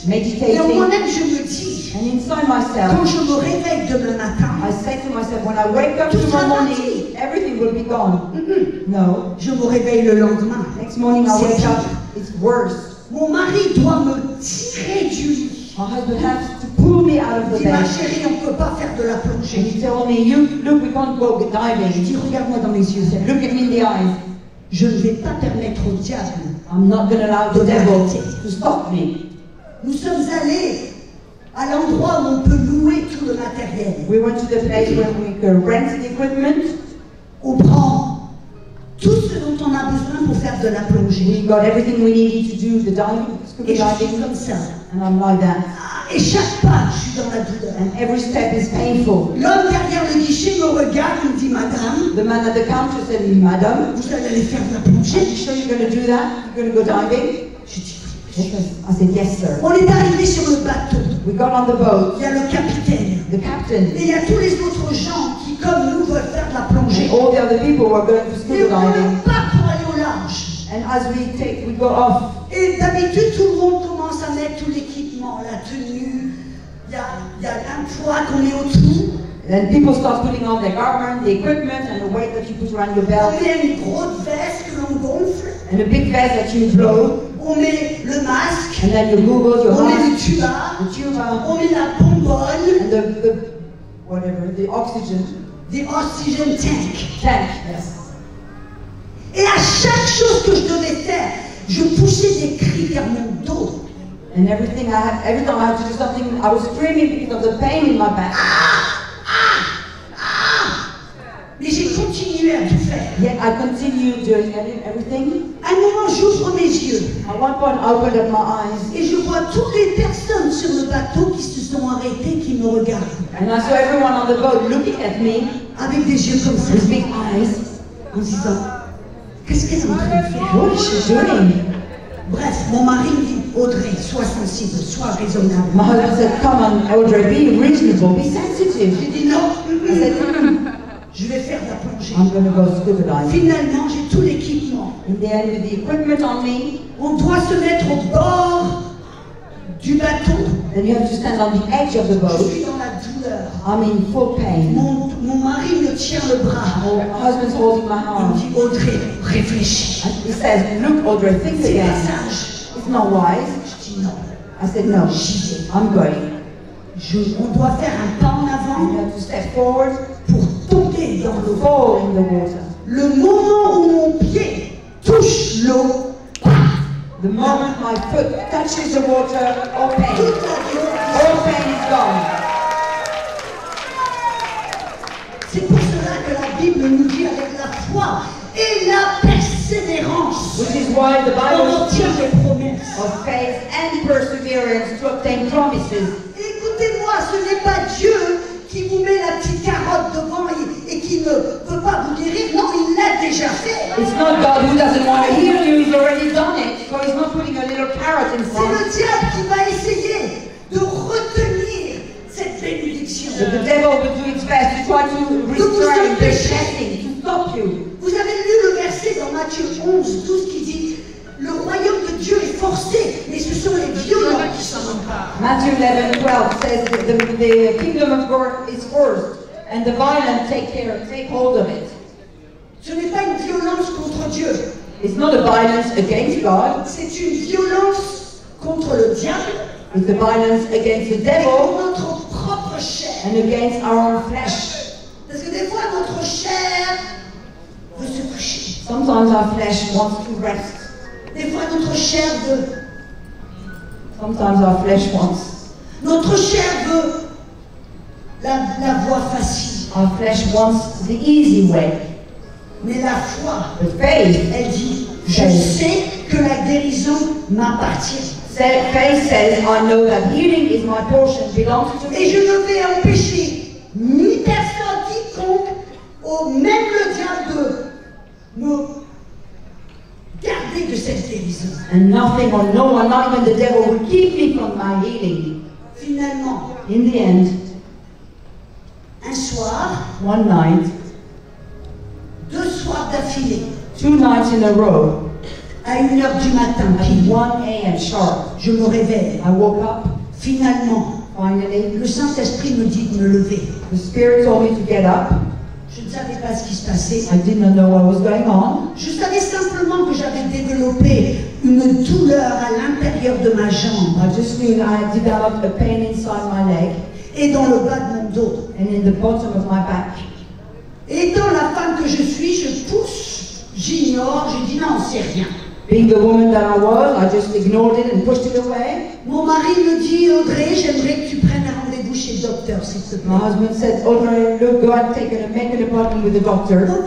médite. Et en meditating, moi-même, je me dis, and inside quand myself, je me réveille demain matin, I say to myself, when I wake up tomorrow morning, everything will be gone. No. je me réveille le lendemain. Next morning I wake up, it's worse. Mon mari doit me tirer du lit. My husband has to pull me out of Il the dit, ma bed. chérie, on ne peut pas faire de la And plongée. he told me, look, we can't go Je diving. dis, regarde-moi dans les yeux. He said, look at me in the eyes. Je ne vais pas permettre au diable. I'm not going to allow the devil to stop me. Nous sommes allés à l'endroit où on peut louer tout le matériel. We went to the place where we could rent the equipment. On prend de la plongée. We got everything we needed to do the diving, scuba Et je suis diving, comme ça. and I'm like that. Et chaque pas, je suis dans la douleur. And every step is painful. L'homme derrière le guichet me regarde, il me dit, Madame, The man at the counter said, Madam, vous allez aller faire de la are plongée? you sure you're going to do that? You're going to go diving? Je dis, I said, yes, sir. on est arrivé sur le bateau. We got on the boat. Il y a le capitaine. The captain Et il y a tous les autres gens qui, comme nous, veulent faire de la plongée. and all the other people were going to Mais scuba on diving. ne pas pour aller au large. And as we go off, Et d'habitude, tout le monde commence à mettre tout l'équipement, la tenue. Il y a un poids qu'on met autour. then people start putting on their garment, the equipment, and the weight that you put around your On belt, met une grosse veste que l'on gonfle. and a big vest that you blow, On met le masque. and then your goggles, your On met le mask, tuba. the tuba, On met la bonbonne. and the whatever, the oxygen Des oxygen tank. tank. Yes. Et à chaque chose que je devais faire, je poussais des cris vers mon dos. And every time I had to do something, I was screaming because of the pain in my back. Mais j'ai continué à tout faire. Yet I continued doing everything. À un moment, j'ouvre mes yeux At one point, I opened up my eyes, et je vois toutes les personnes sur le bateau qui se sont arrêtées, qui me regardent and I saw everyone on the boat looking at me avec des yeux comme ça, with big eyes. en se disant qu'est-ce qu'elle est en train de faire? What is she doing? Bref, mon mari me dit Audrey, sois sensible, sois raisonnable. My husband said, come on, Audrey, be reasonable, be sensitive. J'ai dit non, I said, je vais faire de la plongée. I'm going to go scuba diving. Finalement, j'ai tout l'équipement. In the end, with the equipment on me, On doit se mettre au bord du bateau. then you have to stand on the edge of the Je boat. suis dans la douleur. I'm in full pain. Mon mari me tient le bras. My husband's holding my Il me hand. dit Audrey, réfléchis. And he says, look, Audrey, think C'est pas again. sage. It's not wise. Je dis non. I said, no, J'y vais. I'm going. On doit faire un pas en And avant you have to step forward, pour tomber dans l'eau. fall in the water. Le moment où mon pied touche l'eau, The moment my foot touches the water, all pain. toute la douleur. All pain is gone. C'est pour cela que la Bible nous dit avec la foi et la persévérance, Which is why the on Bible obtient speaks les promesses. of faith and perseverance to obtain promises. Écoutez-moi, ce n'est pas Dieu qui vous met la petite carotte devant et qui ne veut pas vous guérir. Non, il l'a déjà fait. It's not God who doesn't want to heal you, He's already done it. So He's not putting a little carrot in C'est front. le diable qui va essayer de retenir cette bénédiction. But the devil will do its best to try to restrain the blessing, to stop you. Vous avez lu le verset dans Matthieu 11, 12 qui dit « Le royaume de Dieu est forcé, mais ce sont les violents qui s'en emparent. Matthew 11:12 says that the kingdom of God is first, and the violent take hold of it. » Ce n'est pas une violence contre Dieu, It's not a violence against God, c'est une violence contre le diable it's a violence against the et devil contre notre propre chair. and against our own flesh. Parce que des fois, notre chair veut se coucher. Sometimes our flesh wants to rest. Des fois, notre chair veut. Sometimes our flesh wants. Notre chair veut la voie facile. Our flesh wants the easy way. Mais la foi, But faith, elle dit, je sais que la guérison m'appartient. faith says, I know that healing is my portion, belongs to Et je me. ne vais empêcher ni personne, quiconque, même le diable de me garder de cette guérison. And nothing or no one, not even the devil, will keep me from my healing. Finalement, In the end, un soir, one night, 2 soirs d'affilée, 2 nights in a row, à 1h du matin, at pile, 1 a.m. sharp, je me réveille. I woke up. Finalement, Finally, le Saint-Esprit me dit de me lever. the Spirit told me to get up. Je ne savais pas ce qui se passait. I did not know what was going on. Je savais simplement que j'avais développé une douleur à l'intérieur de ma jambe I just knew that I had developed a pain inside my leg et dans le bas de mon dos. and in the bottom of my back. Étant la femme que je suis, je pousse, j'ignore, je dis non, c'est rien. Being the woman that I was, I just ignored it and pushed it away. Mon mari me dit, Audrey, j'aimerais que tu prennes un rendez-vous chez le docteur, s'il te My plaît. husband said, Audrey, look, go and make an appointment with the doctor. Donc,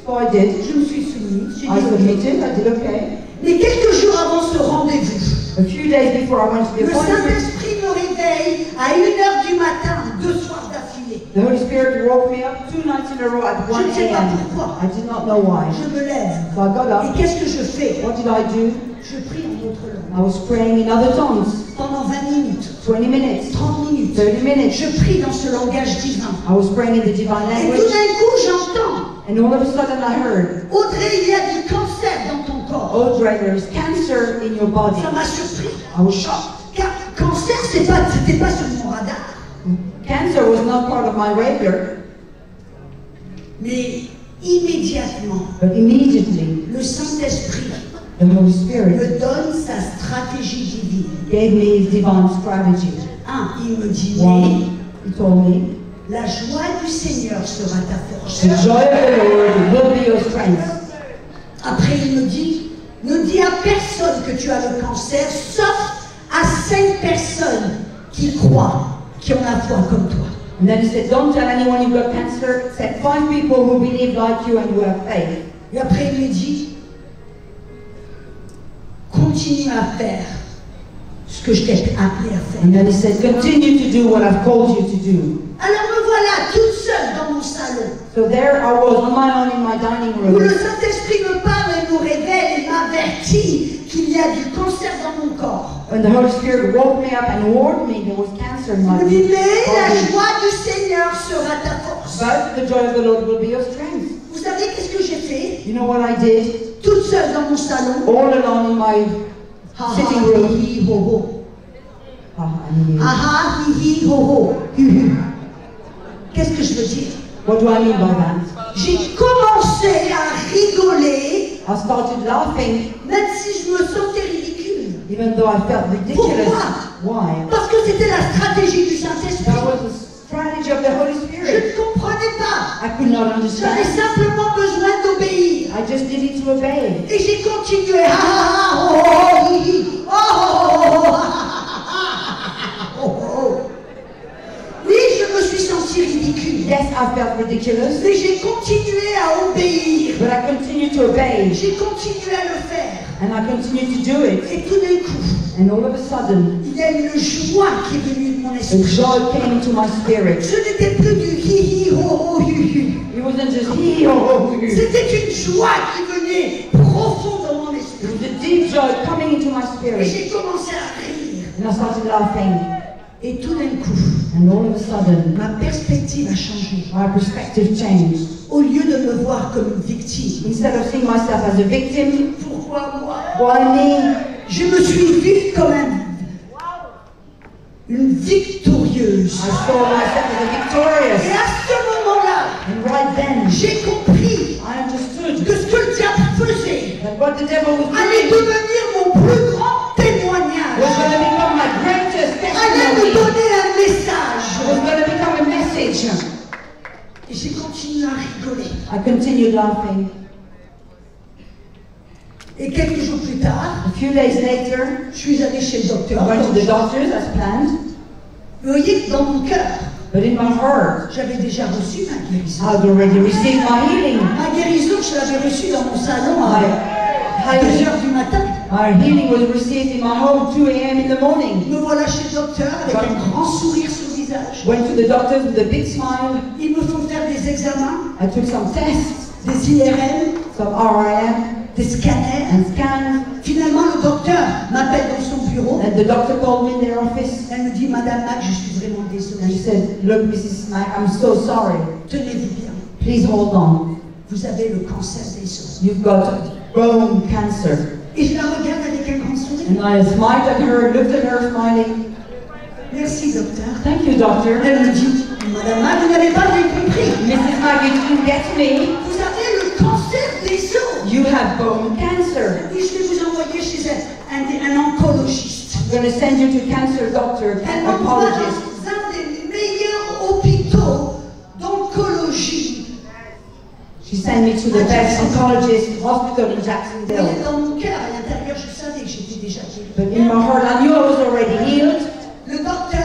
So I did. je me suis soumise. soumis. J'ai I dit, submitted, I did okay. mais quelques jours avant ce rendez-vous, A few days before I went to the le appointment, Saint-Esprit me réveille à 1h du matin, 2 soirs d'affilée. the Holy Spirit woke me up 2 nights in a row at 1 Je ne sais pas a.m. pourquoi. I did not know why. Je me lève. So I got Et up. qu'est-ce que je fais? What did I do? Je prie en d'autres langues. I was praying in other tongues. Pendant 20 minutes, 20 minutes, 30 minutes. 30 minutes. Je prie dans ce langage divin. I was praying in the divine Et tout language. d'un coup, j'entends, And all of a sudden I heard, Audrey, il y a du cancer dans ton corps. Audrey, there is cancer in your body. Ça m'a surpris. I was shocked. Car cancer, c'était pas sur mon radar. Cancer was not part of my radar, Mais immédiatement, but immediately le Saint-Esprit the Holy Spirit me donne sa stratégie divine. gave me his divine strategy. Il me dit, One, he told me, la joie du Seigneur sera ta force. the joy of the Lord will be your strength. Après, il me dit, ne dis à personne que tu as le cancer, sauf à 5 personnes qui croient, qui ont la foi comme toi. And then he said, don't tell anyone you've got cancer, except 5 people who believe like you and who have faith. Et après, il me dit, continue à faire ce que je t'ai appelé à faire. And then he said, continue to do what I've called you to do. Alors me voilà toute seule dans mon salon, So there I was on my own in my dining où le room. Saint-Esprit me parle et me révèle et m'avertit qu'il y a du cancer dans mon corps. And the Holy Spirit woke me up and warned me there was cancer in my Il me dit, mais la body. joie du Seigneur sera ta force. But the joy of the Lord will be your strength. Vous savez qu'est-ce que j'ai fait? You know what I did? Toute seule dans mon salon. All alone in my Ha sitting ha, room. hi hi, ho ho. Ah, I knew. Ha ha, hi hi, ho ho. Hu hu. Qu'est-ce que je veux dire? What do I mean by that? J'ai commencé à rigoler, I started laughing même si je me sentais ridicule. even though I felt ridiculous. Why? Parce que c'était la stratégie du That Saint-Esprit. was the strategy of the Holy Je Spirit. ne comprenais pas. I could not J'avais understand. simplement besoin d'obéir. I just needed to obey. Et j'ai continué. Ha ha ha, ho ho, hi hi. Oh ho ho ho, ha ha ha, ho ho. Oui, je me suis sentie ridicule. Yes, I felt ridiculous, Mais j'ai continué à obéir. but I continued to obey. J'ai continué à le faire. And I continued to do it. Et tout d'un coup, And all of a sudden, il y a une joie qui est venue de mon the esprit. joy came into my spirit. Ce n'était plus du hi hi ho ho hu hu. It wasn't just he oh, it C'était une joie qui venait profond dans mon esprit. was a deep joy coming into my Et spirit. j'ai commencé à rire. And I started laughing. Et tout d'un coup, And all of a sudden, ma perspective a changé. my perspective changed. Au lieu de me voir comme une victime, Instead of seeing myself as a victim, pourquoi moi? why me? Je me suis vue comme une victorieuse. I saw myself as a victorious. Et à ce moment-là, And right then, j'ai compris I understood que ce que le diable faisait that what the devil was allait doing devenir mon plus grand was témoignage, going to become my greatest allait me testimony. donner un Was message. going to become a message. Et j'ai continué à rigoler. I continued laughing. Et quelques jours plus tard, A few days later, je suis allée chez le docteur. I went to the doctors as planned, Vous voyez que dans mon cœur, but in my heart, j'avais déjà reçu ma guérison. I had already received my healing. Ma guérison, je l'avais reçue dans mon salon My, à 2 my, heures du matin. my healing was received in my home 2 a.m. in the morning. Me voilà chez le docteur avec un grand sourire sur le visage. Went to the doctors with a big smile. Ils me font faire des examens, I took some tests, des IRM, some RIM, des scanners. and scans. Finalement, le docteur m'appelle dans son bureau. And the doctor called me in their office Elle me dit, Madame Mac, je suis vraiment and she désolée. said, look, Mrs. Mack, I'm so sorry. Tenez-vous bien. Please hold on. Vous avez le cancer des os. You've got bone cancer. Et je la regarde avec un grand sourire. And I smiled at her, looked at her smiling. Merci, docteur. Thank you, doctor. Elle me dit, Madame Mac, vous n'avez pas bien compris. Mrs. Mack, you didn't get me. Vous avez le cancer des os. You have bone cancer. Et je vais vous envoyer chez un oncologiste. I'm going to send you to a cancer doctor, Elle m'envoie oncologist. dans un des meilleurs hôpitaux d'oncologie. She sent me to the best oncologist hospital in Mais Jacksonville. dans mon cœur, à l'intérieur, je savais que j'étais déjà guérie. But in my heart, I knew I was already healed. Le docteur,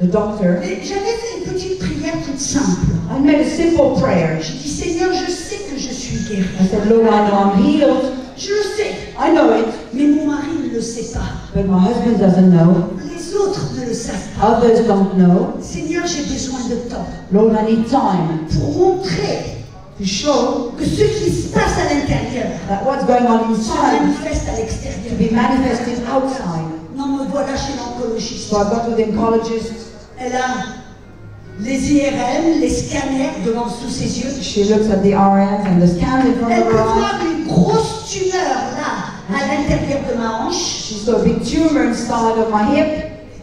The doctor, et j'avais fait une petite prière toute simple. I made a simple prayer. J'ai dit, Seigneur, je sais que je suis guéri. I said, Lord, I know I'm healed. Je le sais, I know it, mais mon mari ne le sait pas. but my husband doesn't know. Les autres ne le savent pas. Others don't know. Seigneur, j'ai besoin de temps Lord, I need time pour montrer to show que ce qui se passe à l'intérieur that what's going on se inside manifeste à to l'extérieur. be manifested outside. Non, me voilà chez l'oncologiste. So I got to the oncologist. Elle a les IRM, les scanners devant sous ses yeux. She looks at the RMs and the scans in front Elle of peut her eyes. voir une grosse tumeur là, à l'intérieur de ma hanche. She's got a big tumor inside of my hip.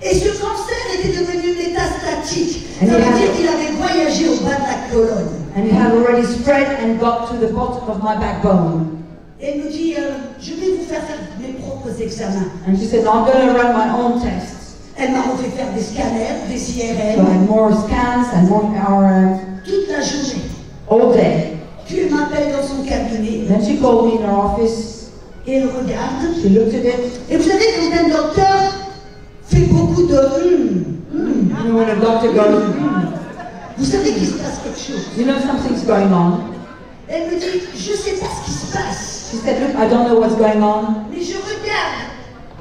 Et ce cancer était devenu métastatique. And Ça he veut had- dire qu'il avait voyagé au bas de la colonne. And it had already spread and got to the bottom of my backbone. Et elle me dit, je vais vous faire mes propres examens. And she said, no, I'm going to run my own tests. Elle m'a refait faire des scanners, des So I IRM, had more scans and more RMs toute la journée. all day. Puis elle m'appelle dans son cabinet Then she called me in her office. et elle regarde. She looked at it. Et vous savez, quand un docteur fait beaucoup de You know, when a doctor goes, vous savez qu'il se passe quelque chose. you know something's going on. Elle me dit, je ne sais pas ce qui se passe, She said, look, I don't know what's going on. mais je regarde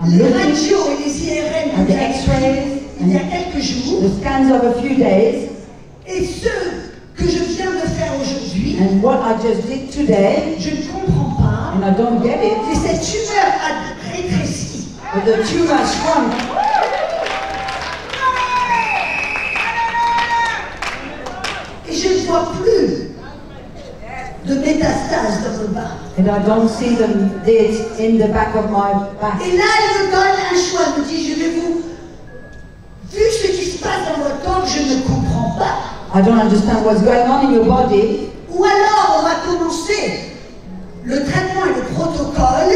I'm les looking radios et les IRM at the qu'il y a X-rays il y a and quelques jours, the scans of a few days. et ceux que je viens de faire aujourd'hui, And what I just did today, je ne comprends pas, and I don't get it, et cette tumeur a rétréci. but the tumor shrunk. Et je ne vois plus de métastases dans le bas. And I don't see them did in the back of my back. Et là, elle me donne un choix. Elle me dit, je vais vous... Vu ce qui se passe dans votre corps, je ne comprends pas. I don't understand what's going on in your body. Ou alors, on va commencer le traitement et le protocole,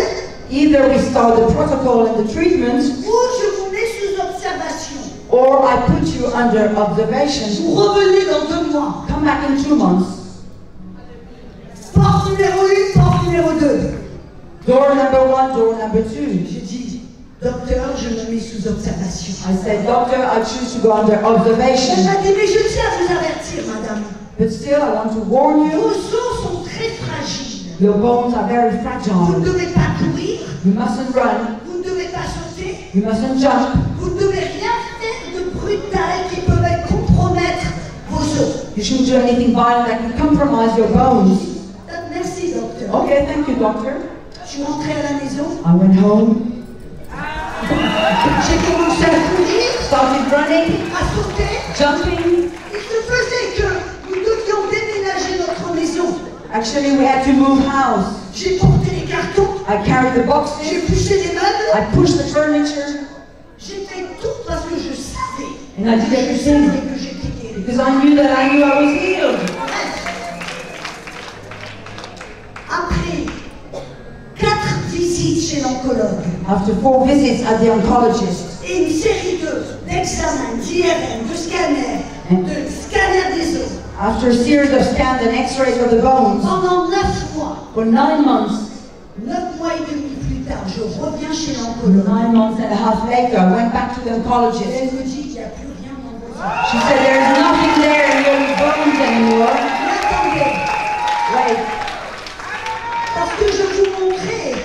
Either we start the protocol and the treatment, ou je vous mets sous observation. or I put you under observation. Vous revenez dans 2 mois. Come back in 2 months. Porte numéro 1, porte numéro 2. Door number 1, door number 2. J'ai dit, docteur, je me mets sous observation. I said, doctor, I choose to go under Elle observation. m'a dit, mais je tiens à vous avertir, madame. But still, I want to warn you, Vos os sont très fragiles. your bones are very Vous ne fragile. devez pas courir, You mustn't run. vous ne devez pas sauter, You mustn't jump. vous ne devez rien faire de brutal qui peut compromettre vos os. You shouldn't do anything violent that can compromise your bones. Merci, docteur. Okay, thank you, doctor. Je suis rentrée à la maison, I went home, j'ai commencé à courir, started running, à sauter. jumping. Il se faisait que nous devions déménager notre maison. Actually, we had to move house. J'ai porté les cartons, I carried the j'ai boxes. poussé les meubles, I pushed the furniture. j'ai fait tout parce que je savais. And I did Je everything savais que j'étais guérie. because I knew I was healed. Après 4 visites chez l'oncologue After 4 visits at the oncologist et une série d'examens, d'IRM, de scanners des os, after a series of scans and x-rays of the bones, pendant 9 mois, for 9 months, 9 mois et demi plus tard, je reviens chez l'oncologue. 9 months and a half later, I went back to the Et oncologist. elle me dit qu'il n'y a plus rien dans vos os. She said, there is nothing there in your bones anymore. Mais attendez, Wait, parce que je vous montrais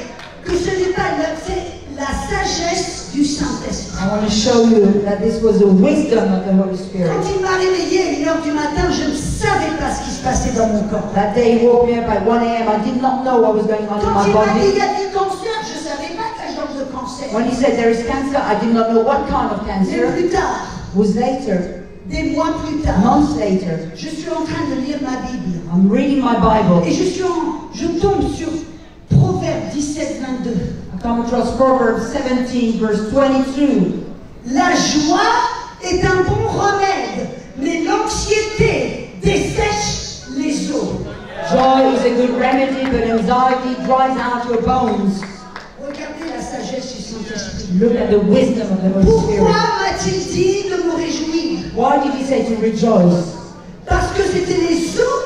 que ce n'est pas c'est la sagesse du Saint-Esprit. I want to show you that this was the wisdom of the Holy Spirit. Quand il m'a réveillée à 1h du matin, je ne savais pas ce qui se passait dans mon corps. That day he woke me up at 1 a.m. I did not know what was going on in Quand my il m'a dit body. il y a du cancer, je ne savais pas quel genre de cancer. When he said there is cancer, I did not know what kind of Mais cancer. plus tard, It was later, des mois plus tard, months later. je suis en train de lire ma Bible. I'm reading my Bible. Et je tombe sur Proverbe 17, 22. I come across Proverbs 17, verse 22. La joie est un bon remède, mais l'anxiété dessèche les os. Joy is a good remedy, but anxiety dries out your bones. Regardez la sagesse du Saint-Esprit. Look at the wisdom of the Holy Pourquoi Spirit. m'a-t-il dit de me réjouir? Why did he say to rejoice? Parce que c'était les os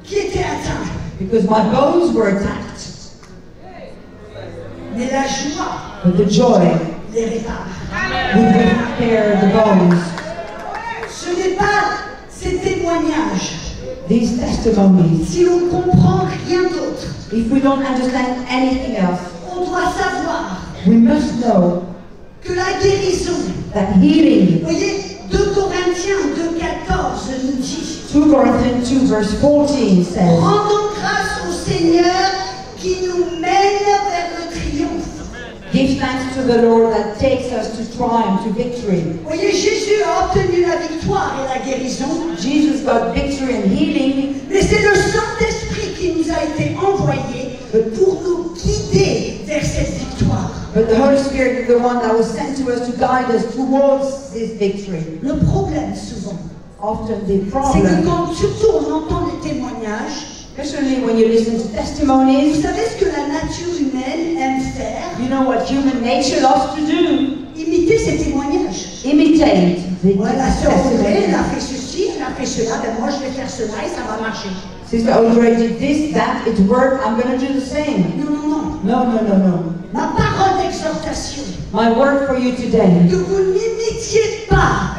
qui étaient atteints. Because my bones were attacked. Mais la joie But the joy les répare. would repair the bones. Ce n'est pas ces témoignages these testimonies, si l'on ne comprend rien d'autre, if we don't understand anything else, on doit savoir we must know que la guérison, that healing, vous voyez, 2 Corinthiens 2,14 nous dit 2 Corinthians 2 verse 14 says, rendons grâce au Seigneur qui nous mène vers le triomphe. give thanks to the Lord that takes us to triumph, to victory. Vous voyez, Jésus a obtenu la victoire et la guérison, Jesus got victory and healing, mais c'est le Saint-Esprit qui nous a été envoyé pour nous guider vers cette victoire. but the Holy Spirit is the one that was sent to us to guide us towards this victory. Le problème souvent, Often the c'est que problem, quand surtout on entend les témoignages, especially when you listen to vous testimonies, savez ce que la nature humaine aime faire? you know what human nature loves to do? Imiter ces témoignages. Imitate the Voilà, sœur Audrey, elle a testimony. fait ceci, elle a fait cela, ben moi je vais faire cela et ça va marcher. Sister Audrey did this, that, it worked, I'm going to do the same. Non, non, non. No, no, no, no. Ma parole d'exhortation, My word for you today que vous n'imitiez pas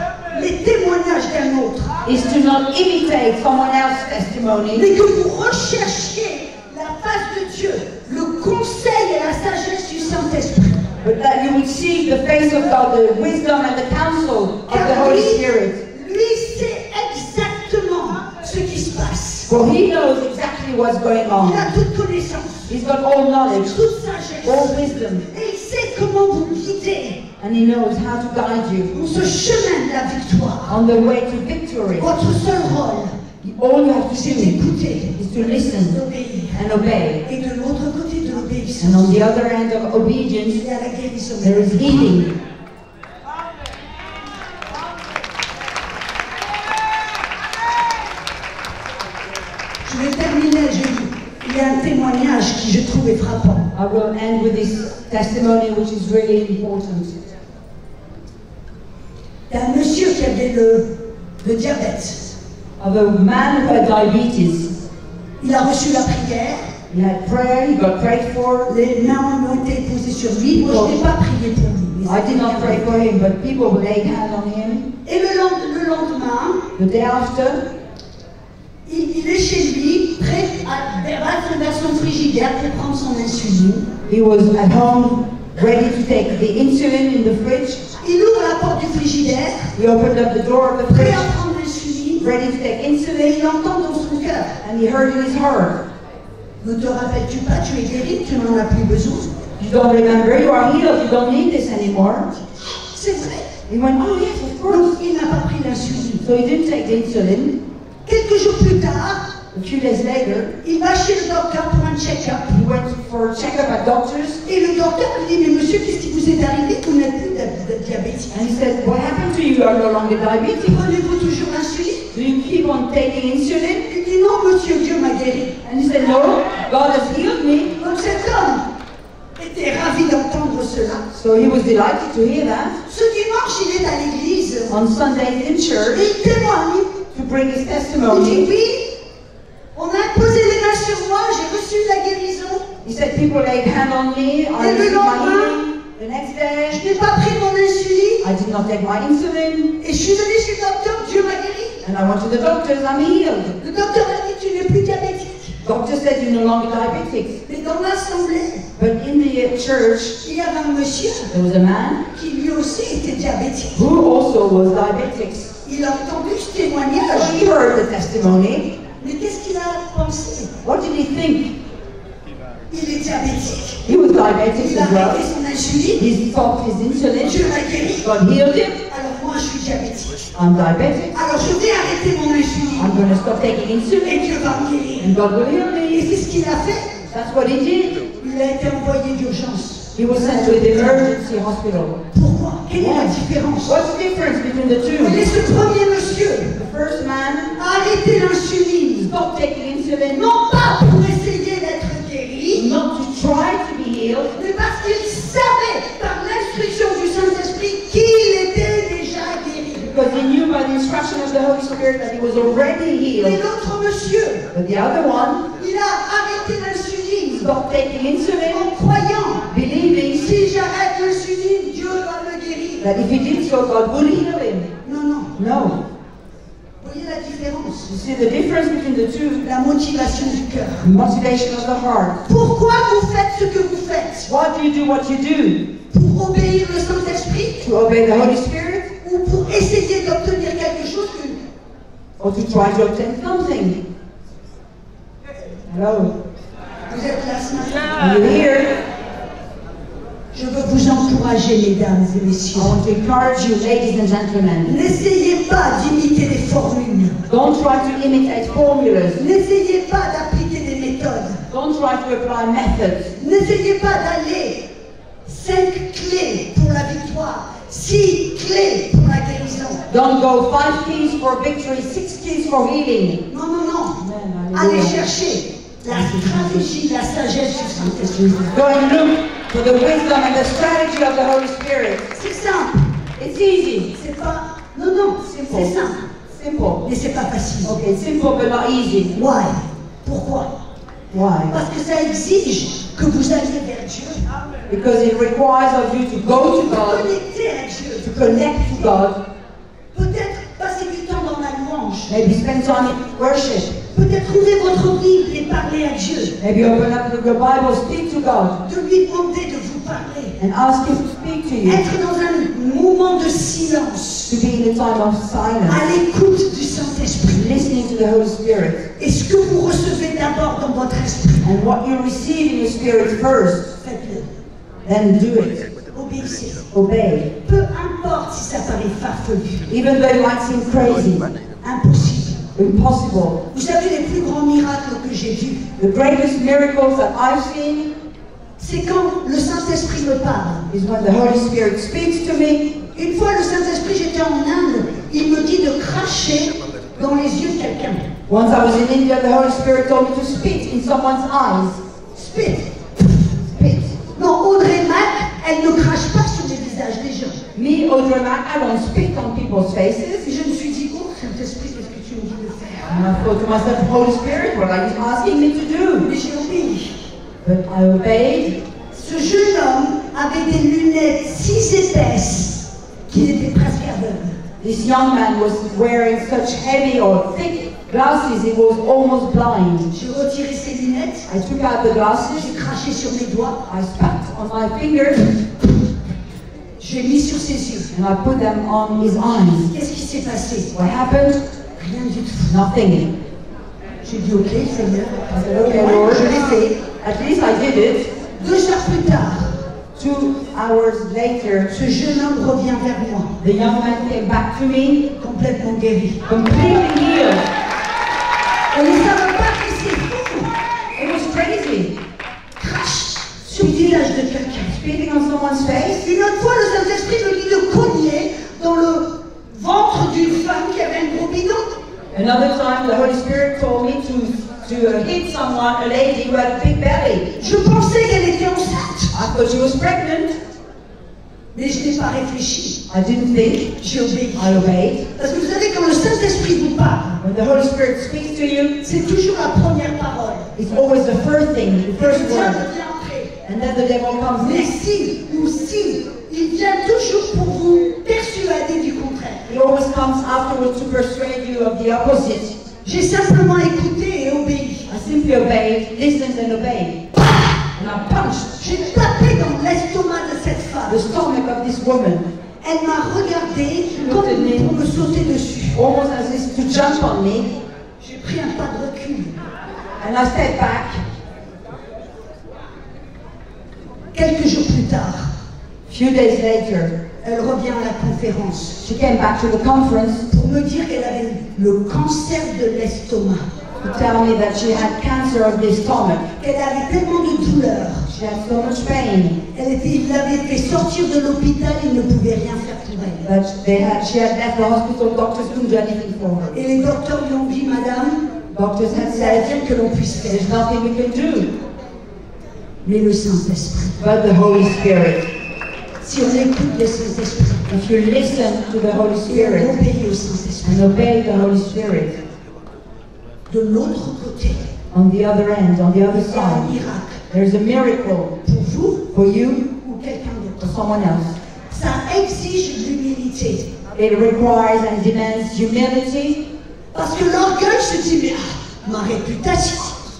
les témoignages d'un autre, is to not imitate someone else's testimony, mais que vous recherchiez la face de Dieu, le conseil et la sagesse du Saint-Esprit. but that you would seek the face of God, the wisdom and the counsel of the Car Holy lui, Spirit. lui sait exactement ce qui se passe. For he knows exactly what's going Il on. a toute connaissance, He's got all knowledge, toute sagesse, all wisdom, et il sait comment vous guider and he knows how to guide you dans ce chemin de la victoire. on the way to victory. Votre seul rôle, All you have to c'est do d'écouter, is to listen d'obéir. and obey. Et de l'autre côté de And l'obéissance, on the other end of obedience, il y a la guérison. there is healing. Je vais terminer, je dis, il y a un témoignage qui je trouve est frappant. I will end with this testimony, which is really important. Il y a un monsieur qui avait le diabète. Of a man who had diabetes. Il a reçu la prière, He had prayer, he got prayed for. les mains ont été posées sur lui. Moi, je n'ai pas prié pour lui. mais I did not c'était pray bien. for him, but people laid hands on him. Et le lendemain, The day after, il est chez lui, prêt à vers son frigidaire pour prendre son insuline. he was at home, ready to take the insulin in the fridge. Il ouvre la porte du frigidaire, He opened up the door of the prêt fridge, à prendre l'insuline, ready to take et insulin, il entend dans son cœur. and he heard in his heart, Ne te rappelles-tu pas, tu es guéri, tu n'en as plus besoin. you don't remember, you are healed, you don't need this anymore. C'est vrai. He went, oh yes, of course. Donc il n'a pas pris l'insuline. So he didn't take the insulin. Quelques jours plus tard, A few days later, il va chez le docteur pour un check-up. he went for a checkup at doctor's, Et le docteur lui dit, mais monsieur, qu'est-ce qui vous est arrivé? Vous n'êtes plus diabétique. and he said, what happened to you? You are no longer diabetic. Prenez-vous toujours l'insuline? Do you keep on taking insulin? Il dit, non monsieur, Dieu m'a guéri. And he said, no, God has healed me. Donc cet homme était ravi d'entendre cela. So he was delighted to hear that. Ce dimanche, il est à l'église On Sundays in church, et il témoigne. to bring his Il dit, testimony, oui, on a imposé les mains sur moi, j'ai reçu de la guérison. he said, people laid hand on me, I Et le received my lendemain, healing. The next day, je n'ai pas pris mon insuline. I did not take my insulin, Et je suis allée chez le docteur, Dieu m'a guéri. and I went to the doctors, I'm healed. Le docteur a dit, tu n'es plus diabétique. Doctor said, you're no longer diabetic. Mais dans l'assemblée, But in the church, il y avait un monsieur there was a man qui lui aussi était diabétique. who also was diabetic. Il a entendu ce So témoignage. he heard the testimony. Mais qu'est-ce qu'il a pensé? What did he think? Il est diabétique. He was diabetic Il a as well. arrêté son insuline. He stopped his insulin. Dieu l'a guéri. God healed him. Alors moi, je suis diabétique. I'm diabetic. Alors je vais arrêter mon insuline. I'm going to stop taking Et insulin, Dieu va me guérir. and God will heal Et me. c'est ce qu'il a fait. That's what he did. Il a été envoyé d'urgence. He was sent to the emergency hospital. Pourquoi? Quelle est la différence? What's the difference between the Vous voyez, two? ce premier monsieur The first man a arrêté l'insuline. stopped taking insulin, Non pas pour essayer d'être guéri, not to try to be healed, mais parce qu'il savait par l'instruction du Saint-Esprit qu'il était déjà guéri. because he knew by the instruction of the Holy Spirit that he was already Et healed. l'autre monsieur, But the other one il a arrêté l'insuline stopped taking insulin, en croyant, believing si j'arrête l'insuline, Dieu va me guérir. that if he did so, God would heal him. Non, non. No. Vous voyez la différence? différence. You see the difference between the two? La motivation du cœur. Motivation of the heart. Pourquoi vous faites ce que vous faites? Why do you do what you do? Pour obéir le Saint-Esprit To obey the Holy Spirit? ou pour essayer d'obtenir quelque chose que... Or to try to obtain something? Hello? Vous êtes là ce matin? Are you here? Je veux vous encourager, mesdames et I messieurs. want to encourage you, ladies and gentlemen. N'essayez pas d'imiter les formules. Don't try to imitate formulas. N'essayez pas d'appliquer des méthodes. Don't try to apply methods. N'essayez pas d'aller 5 clés pour la victoire, 6 clés pour la guérison. Don't go 5 keys for victory, 6 keys for healing. Non, non, non. Amen. Allez Hallelujah. chercher la stratégie, la sagesse du Saint-Esprit. Go and look for the wisdom and the strategy of the Holy Spirit. C'est simple. It's easy. C'est pas... Non, non, c'est simple. Simple. Mais c'est pas facile. Okay, simple but not easy. Why? Pourquoi? Why? Parce que ça exige que vous alliez vers Dieu, Because it requires of you to go to God, connecter à Dieu. to connect to God, Peut-être passer du temps dans la louange. maybe spend time in worship, Peut-être ouvrir votre Bible et parler à Dieu. maybe open up your Bible, speak to God, De lui demander de vous parler. and ask Him to speak to you, Être dans un moment de silence, to be in a time of silence, à l'écoute du Saint-Esprit. listening to the Holy Spirit. Et ce que vous recevez d'abord dans votre esprit, And what you receive in your spirit first, faites-le. then do it. Obéissez. Obey. Peu importe si ça paraît farfelu, Even though it might seem crazy, impossible. impossible. Vous savez les plus grands miracles que j'ai vus, The greatest miracles that I've seen c'est quand le Saint-Esprit me parle. is when the Holy Spirit speaks to me. Une fois, le Saint-Esprit, j'étais en Inde, il me dit de cracher dans les yeux de quelqu'un. Once I was in India, the Holy Spirit told me to spit in someone's eyes. Spit. Spit. Non, Audrey Mac, elle ne crache pas sur les visages des gens. Me, Audrey Mack, I don't spit on people's Et faces. je me suis dit, oh Saint-Esprit, qu'est-ce que tu me dis de faire? And I thought to myself, Holy Spirit, what are you asking me to do? Mais j'ai obéi. But I obeyed. Ce jeune homme avait des lunettes si épaisses qu'il était presque aveugle. This young man was wearing such heavy or thick glasses, he was almost blind. J'ai retiré ses lunettes, I took out the glasses, j'ai craché sur mes doigts, I spat on my fingers, j'ai mis sur ses yeux. and I put them on his eyes. Qu'est-ce qui s'est passé? What happened? Rien du tout. Nothing. J'ai dit, ok Seigneur, I said, okay, Ouais, Lord, je l'ai fait. at least I did it. 2 heures plus tard, 2 hours later, ce jeune homme revient vers moi, the young man came back to me, complètement guéri. completely healed. On ne savait pas que c'est fou. It was crazy. Crache sur le visage de quelqu'un. Spitting on someone's face. Une autre fois, le Saint-Esprit me dit de cogner dans le ventre d'une femme qui avait un gros bidon. Another time, the Holy Spirit told me to hit someone, a lady who had a big belly. Je pensais qu'elle était enceinte, I thought she was pregnant. mais je n'ai pas réfléchi. I didn't think. J'ai obéi. I obeyed. Parce que vous savez, quand le Saint-Esprit vous parle, When the Holy Spirit speaks to you, c'est toujours la première parole. it's always the first thing, the Le first diable word. vient après. And then the devil comes Mais next. si, il vient toujours pour vous persuader du contraire. He always comes afterwards to persuade you of the opposite. J'ai simplement écouté et obéi. I simply obeyed, listened and obeyed. And I punched J'ai tapé dans l'estomac de cette femme. the stomach of this woman, Elle m'a regardé comme pour me sauter dessus. almost as if to jump on me. J'ai pris un pas de recul. And I stepped back. Quelques jours plus tard, Few days later, elle revient à la conférence she came back to the conference pour me dire qu'elle avait le cancer de l'estomac, to tell me that she had cancer of the stomach. qu'elle avait tellement de douleur. She had so much pain Il l'avait fait sortir de l'hôpital, il ne pouvait rien faire pour elle. that she had left the hospital. Doctors couldn't do anything for her. Et les docteurs lui ont dit, madame, Doctors had c'est said, rien que l'on puisse faire. there's nothing we can do. Mais le Saint-Esprit, But the Holy Spirit. si on écoute le Saint-Esprit, If you listen to the Holy et on Spirit obéit au Saint-Esprit, and obey the Holy Spirit, de l'autre côté, on the other end, on the other il y a un side, miracle there's a miracle pour vous for you ou quelqu'un or d'autre. someone else. Ça exige l'humilité. It requires and demands humility. Parce que l'orgueil se dit, mais ma réputation.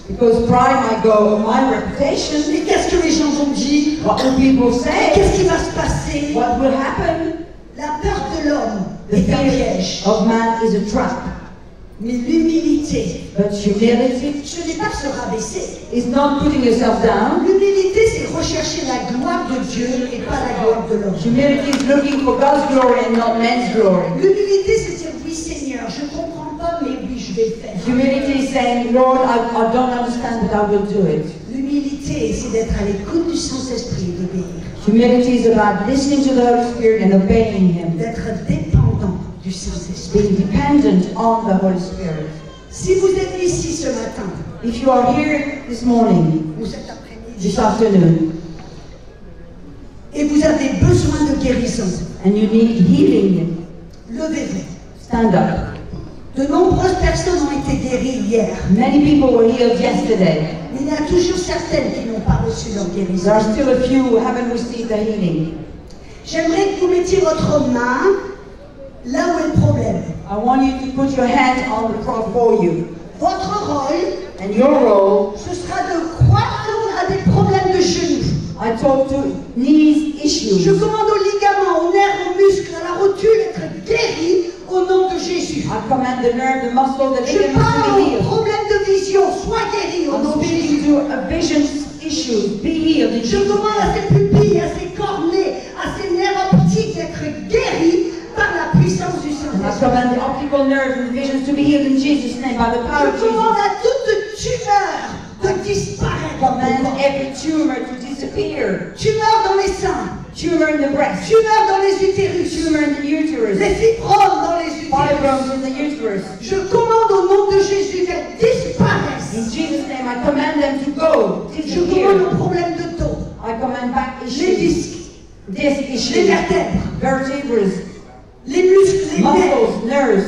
Because pride might go, my reputation. Mais qu'est-ce que les gens vont dire? What will people say? Qu'est-ce qui va se passer? What will happen? La peur de l'homme The est un fear piège. of man is a trap. Mais l'humilité, But humility ce n'est pas se rabaisser. is not putting yourself down. L'humilité, c'est rechercher la gloire de Dieu et pas la gloire de l'homme. Humility is looking for God's glory and not man's glory. L'humilité, c'est dire oui Seigneur, je ne comprends pas, mais oui, je vais le faire. Humility is saying, Lord, I don't understand, but I will do it. L'humilité, c'est d'être à l'écoute du Saint-Esprit et d'obéir. Humility is about listening to the Holy Spirit and obeying Him. D'être dépendant du Saint-Esprit. Being dependent on the Holy Spirit. Si vous êtes ici ce matin, If you are here this morning, ou cet après-midi, this afternoon, et vous avez besoin de guérison, and you need healing, levez-vous. stand up. De nombreuses personnes ont été guéries hier, Many people were healed yesterday. mais il y a toujours certaines qui n'ont pas reçu leur guérison. There are still a few who haven't received the healing. J'aimerais que vous mettiez votre main là où est le problème. I want you to put your hand on the cross for you. Votre rôle, And your role, ce sera de croire à des problèmes de genoux. I talk to knees Je issues. commande aux ligaments, aux nerfs, aux muscles, à la rotule d'être guéris au nom de Jésus. I command the nerve, the muscle, the Je ligaments to parle be aux healed. problèmes de vision, sois guéris au I'm nom de speaking Jésus. to a vision issue. Be healed in Je Jesus' commande à name. ces pupilles, à ces cornets, à ces nerfs optiques d'être guéris par la puissance du And I Saint-Esprit. command the optical nerves and the visions to be healed in Jesus' name by the power of Je commande Jesus. à toute tumeur de disparaître dans ton Command corps. every tumor to disappear. Tumeur dans les seins, Tumor in the breast. tumeur dans les utérus, Tumor in the uterus. les fibromes dans les utérus. Fibromes in the uterus. Je commande au nom de Jésus qu'elles In disparaissent. Jesus' name, I command them to go, Je disappear. commande aux problèmes de dos, I command back les issues, disques, disc les issues, vertèbres, vertebrae, les muscles, les nerfs, muscles, nerves,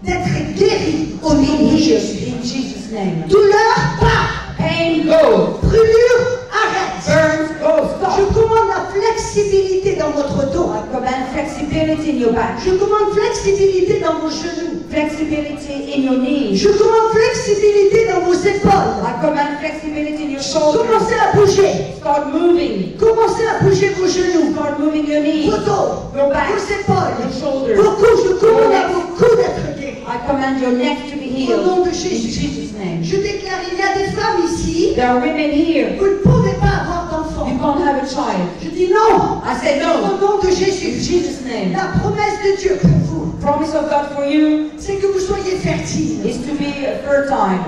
d'être guéris au to be nom de healed Jésus. in Jesus' name. Douleur, pas. Pain, go. Brûlure, arrête. Burns, go. Je Stop. commande la flexibilité dans votre dos. I command flexibility in your back, Je commande flexibilité dans vos genoux. flexibility in your knees. Je commande flexibilité dans vos épaules. I command flexibility in your shoulders. Commencez à bouger. Start moving. Commencez à bouger vos genoux, Start moving your knees, vos dos, your back, vos épaules, your shoulders. vos coudes. Je commande à vos coudes d'être guéris. I command your neck to be Au nom healed de in Jésus. Jesus' name. Je déclare, il y a des femmes ici, There are women here. vous ne pouvez pas avoir d'enfants. You can't have a child. Je dis non. I say Au no. nom de In Jésus. Jesus' name. La promesse de Dieu pour vous, Promise of God for you c'est que vous soyez fertiles. is to be fertile.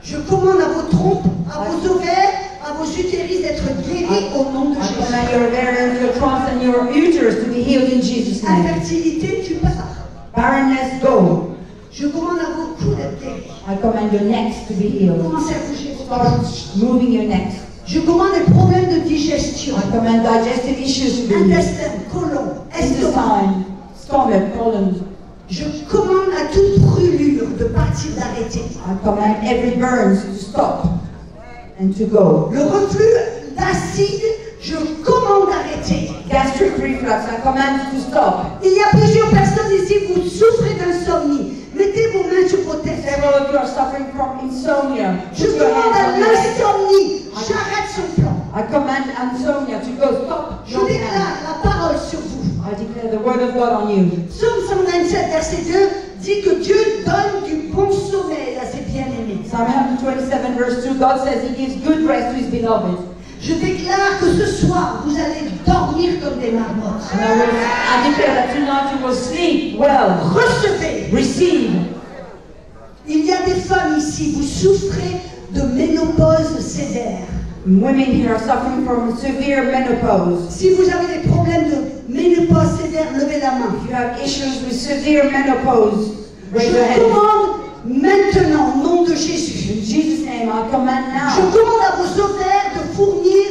Je commande à vos trompes, à vos ovaires, à vos utérus d'être guéris au nom de I Jésus. command your ovarians, your trunks, and your uterus to be healed in Jesus' name. Infertilité, tu pars. Barrenness, go. Je commande à vos coups d'être guéris. I command your necks to be healed. Commencez à bouger vos Start hanches. moving your necks. Je commande des problèmes de digestion, I command digestive issues to be healed. intestin, côlon, estomac. Intestine, stomach, colon. Je commande à toute brûlure de partir d'arrêter. I command every burns to stop and to go. Le reflux d'acide, je commande d'arrêter. Gastric reflux, I command to stop. Il y a plusieurs personnes ici, vous souffrez d'insomnie. Mettez vos mains sur vos têtes. Several of you are suffering from insomnia. Je Put your commande hands à on your head. l'insomnie. J'arrête son plan. I command insomnia to go. Stop. Je Your hand. déclare la parole sur vous. I declare the word of God on you. Psaume 127, verset 2 dit que Dieu donne du bon sommeil à ses bien-aimés. Psalm 127 verse 2, God says He gives good rest to His beloved. Je déclare que ce soir, vous allez dormir comme des marmottes. And I declare that tonight you will sleep well. Recevez. Receive. Il y a des femmes ici, vous souffrez de ménopause sévère. Women here are suffering from severe menopause. Si vous avez des problèmes de ménopause sévère, levez la main. If you have issues with severe menopause, raise your Je hand. commande maintenant, au nom de Jésus. In Jesus' name, I command Je now. commande à vos ovaires de fournir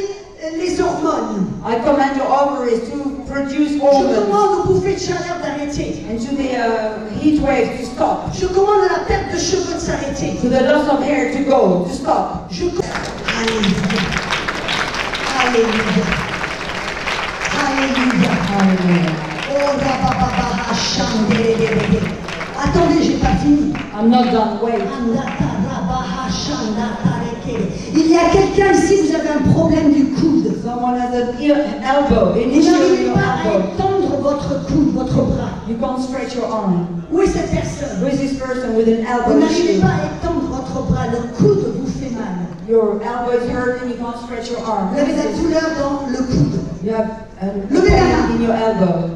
les hormones. I command your ovaries to produce Je hormones commande aux bouffées de chaleur d'arrêter. and to the heat waves to stop. Je commande à la perte de cheveux de s'arrêter. To the loss of hair to go, to stop. Alléluia. Alléluia. Alléluia. Hallelujah. Oh, rabababa, chandelelelele. Attendez, j'ai pas fini. I'm not done. Wait. Il y a quelqu'un ici, vous avez un problème du coude. Someone has an elbow. Vous Initially n'arrivez your pas à elbow. étendre votre coude, votre bras. You can't stretch your arm. Où est cette personne? Who is this person with an Vous elbow n'arrivez issue? pas à étendre votre bras, le coude vous fait mal. Your elbow is hurting, you can't stretch your arm. Vous avez de la douleur dans le coude. You have Levez la main. pain in your elbow.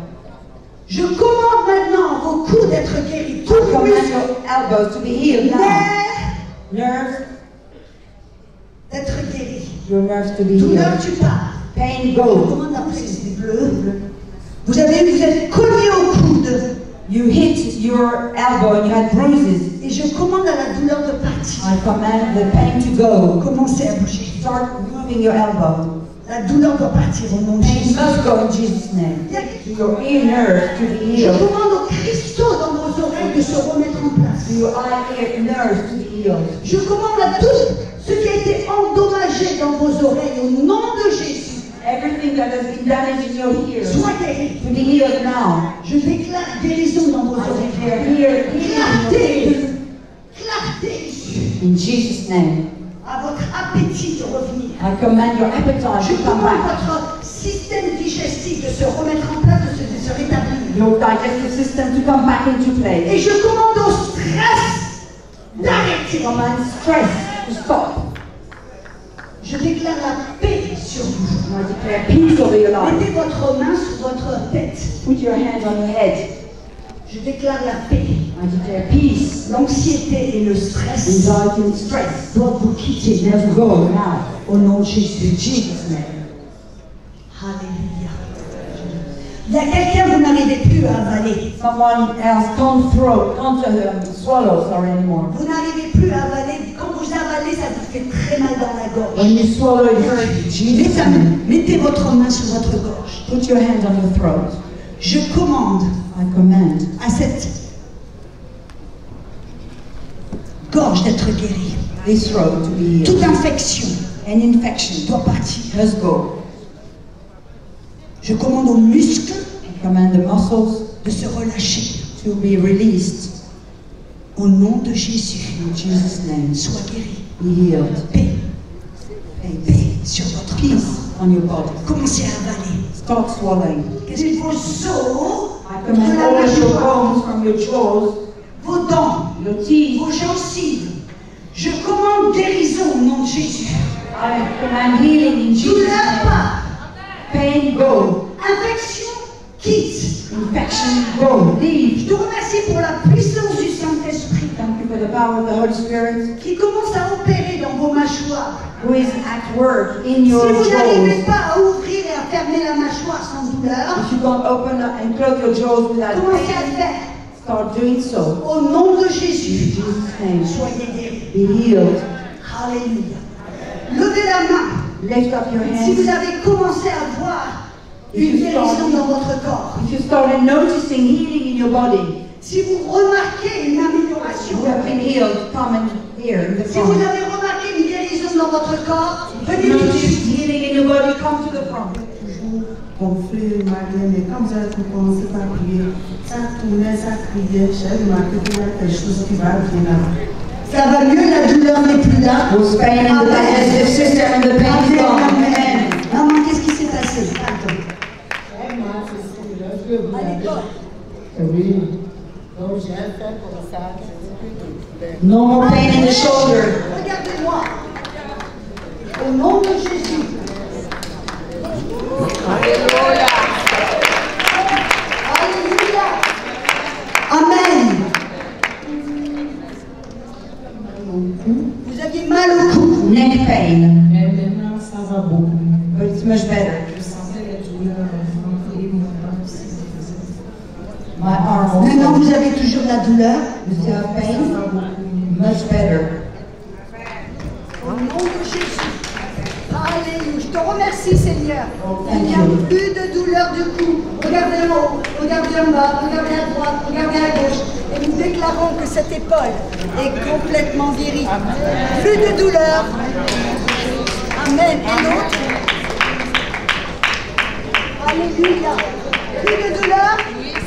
Je commande maintenant vos coudes d'être guéris. I Tous les command muscles, your elbows to be healed now. Nerves, d'être guéris. your nerves to be Douleur, healed. tu pars. Pain Je go. commande la prise bleue. Vous êtes cogné au coude. You hit your elbow and you had bruises. Et je commande à la douleur de partir. I command the pain to go. Commencez à bouger. Start moving your elbow. La douleur doit partir au nom de Pain Jésus. must go in Jesus' name. Your ear nerves to be Je healed. commande aux cristaux dans vos oreilles de se remettre en place. Your eye ear nerves to be healed. Je commande à tout ce qui a été endommagé dans vos oreilles au nom de Jésus. Everything that has been damaged in your ears Sois guéri. to be healed now. Je déclare guérison dans vos I oreilles. declare healing in your Clarté. ears. Clarté. In Jesus' name. À votre appétit de revenir. I command your appetite Je to come commande back. votre système digestif de se remettre en place, de se rétablir. Your digestive system to come back into Et place. je commande au stress d'arrêter. Command stress to stop. Je déclare la paix sur vous. And I declare peace over your life. Mettez votre main sur votre tête. Put your hand on your head. Je déclare la paix. I declare peace. L'anxiété et le stress Anxiety and stress doivent vous quitter must go now. au nom de Jésus. In Jesus' name. Alléluia. Il y a quelqu'un, vous n'arrivez plus à avaler. Someone else can't swallow, anymore. Vous n'arrivez plus à avaler. Quand vous avalez, ça vous fait très mal dans la gorge. When you swallow, it hurts. Jesus' name. Mettez votre main sur votre gorge. Put your hand on your throat. Je commande I command à cette gorge d'être guérie. this throat to be healed. Toute infection An infection doit partir. must go. Je commande aux muscles I command the muscles de se relâcher. to be released. Au nom de Jésus, In Jesus' name. sois guéri. Be healed. Paix, paix sur votre Peace corps. on your body. Commencez à avaler. Start swallowing. Qu'est-ce que vos os, I de command la all your mâchoire, bones from your jaws, vos dents, your teeth. vos gencives. Je commande guérison au nom de Jésus. I command healing in Jesus' Douleur name. part. Pain go. Infection quitte. Infection go. Leave. Je te remercie pour la puissance du Saint-Esprit Thank you for the power of the Holy Spirit qui commence à opérer dans vos mâchoires. who is at work in Si your vous n'arrivez jaws. pas à ouvrir et à fermer la mâchoire sans douleur, If you can't open up and close your jaws without commencez à le pain, faire. start doing so. Au nom de In Jésus, Jesus' name. soyez guéris. Be healed. Alléluia. Levez la main Lift up your si vous hands. avez commencé à voir une guérison dans votre corps. If you started noticing healing in your body, Si vous remarquez une amélioration, you have been healed, come and here in the si vous front. avez remarqué une guérison dans votre corps, venez tout de Notice suite. healing in your body, come to the front. Toujours gonflé, malgré, mais quand vous avez commencé par prier, ça tournait, ça criait, j'ai remarqué qu'il y a quelque chose qui va venir. Ça va mieux, la douleur n'est plus là. Was pain in the digestive system and the pain is gone. Amen. Maman, qu'est-ce qui s'est passé? À À l'école. Oui. Donc j'ai fait comme ça, j'ai dit que No more pain in the shoulder. Regardez-moi. Au nom de Jésus. Alléluia. Alléluia. Amen. Vous aviez mal au cou. Neck pain, Mais maintenant ça va beaucoup. but it's much better. Je sentais les douleurs ventre et mon bras aussi. My arm Maintenant, also. vous avez toujours de la douleur. You still have Ça pain? va beaucoup. Much better. Au nom de Jésus. Alléluia. Je te remercie, Seigneur. Il n'y a Thank you. plus de douleur du cou. Regardez en haut, regardez en bas, regardez à droite, regardez à gauche. Et nous déclarons que cette épaule est complètement guérie. Plus de douleur. Amen. Et l'autre. Alléluia. Plus de douleur.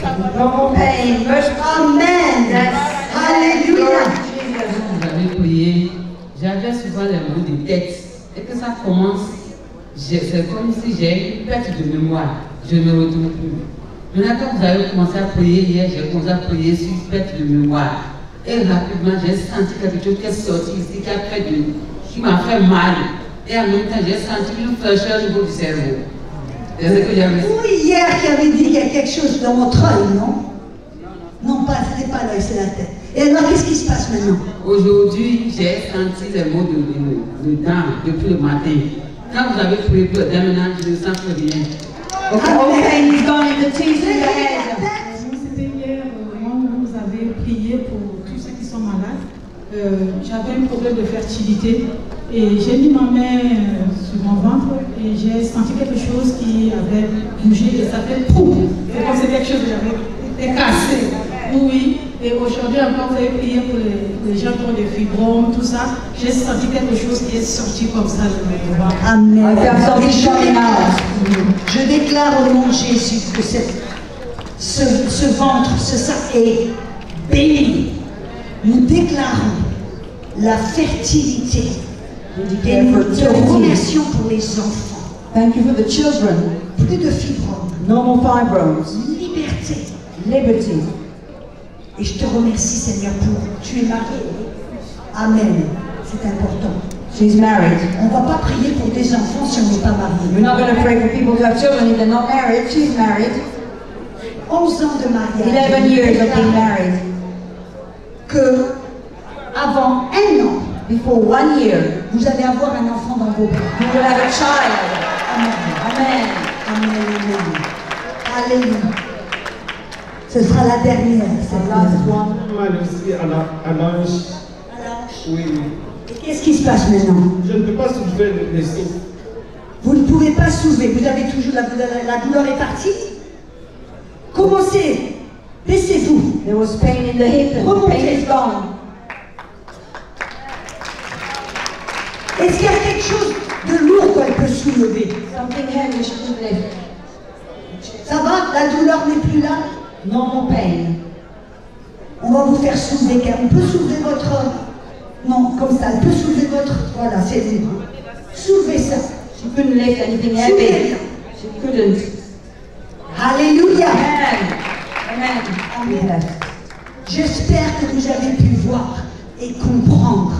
No more pain. Amen. Alléluia. Vous avez prié, j'avais souvent les mots de tête. Et que ça commence, c'est comme si j'ai une perte de mémoire. Je ne me retrouve plus. Maintenant, quand vous avez commencé à prier hier, j'ai commencé à prier sur une perte de mémoire. Et rapidement, j'ai senti quelque chose qui est sorti ici, qui m'a fait mal. Et en même temps, j'ai senti une fraîcheur au niveau du cerveau. C'est ce que j'avais. Oui, hier, qui avait dit qu'il y a quelque chose dans votre œil, non? Non, c'était pas l'œil, c'est la tête. Et alors, qu'est-ce qui se passe maintenant? Aujourd'hui, j'ai senti les mots de dents depuis le matin. Quand vous avez prié pour les dents, maintenant, je ne sens plus rien. Okay, all pain is gone in the teeth and the head. C'était hier, vous avez prié pour tous ceux qui sont malades. J'avais un problème de fertilité et j'ai mis ma main sur mon ventre et j'ai senti quelque chose qui avait bougé et ça fait pouf. C'est comme si quelque chose avait été cassé. Oui, et aujourd'hui encore vous avez prié pour les gens qui ont des fibromes, tout ça. J'ai senti quelque chose qui est sorti comme ça de mon ventre. Amen. Je déclare au nom de Jésus que ce ventre, ce sac est béni. Nous déclarons la fertilité et nous te remercions pour les enfants. Thank you for the children. Plus de fibromes. No more fibromes. Liberté. Liberty. Et je te remercie, Seigneur, pour tu es marié. Amen. C'est important. She's married. On ne va pas prier pour des enfants si on n'est pas We're marié. not going to pray for people who have children if they're not married. She's married. 11 ans de mariage. 11 years of being married. Que avant 1 an, Before 1 year, vous allez avoir un enfant dans vos bras. you will have a child. Amen. Amen. Amen. Amen. Alléluia. Ce sera la dernière. Cette Last last one. one. Mal aussi à l'ange. Oui. Et qu'est-ce qui se passe maintenant? Je ne peux pas soulever les seins. Vous ne pouvez pas soulever. Vous avez toujours la douleur est partie. Commencez. Baissez-vous. There was pain in the hip and the pain is gone. Est-ce qu'il y a quelque chose de lourd qu'elle peut soulever? Something heavy she could lift. Ça va? La douleur n'est plus là? No more pain. On va vous faire soulever. On peut soulever votre... Non, comme ça. Elle peut soulever votre... Voilà, c'est libre. Soulevez ça. She couldn't lift anything heavy. She couldn't. Alléluia. Amen. Amen. Amen. J'espère que vous avez pu voir et comprendre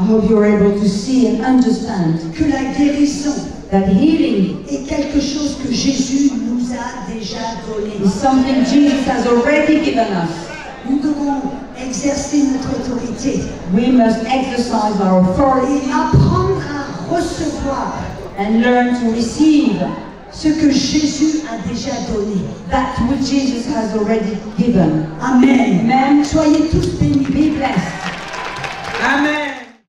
I hope you're able to see and understand que la guérison that healing est quelque chose que Jésus nous a déjà donné. is something Jesus has already given us. Nous devons exercer notre autorité We must exercise our authority et apprendre à recevoir and learn to receive ce que Jésus a déjà donné. that which Jesus has already given. Amen. Amen. Soyez tous bénis. Be blessed. Amen.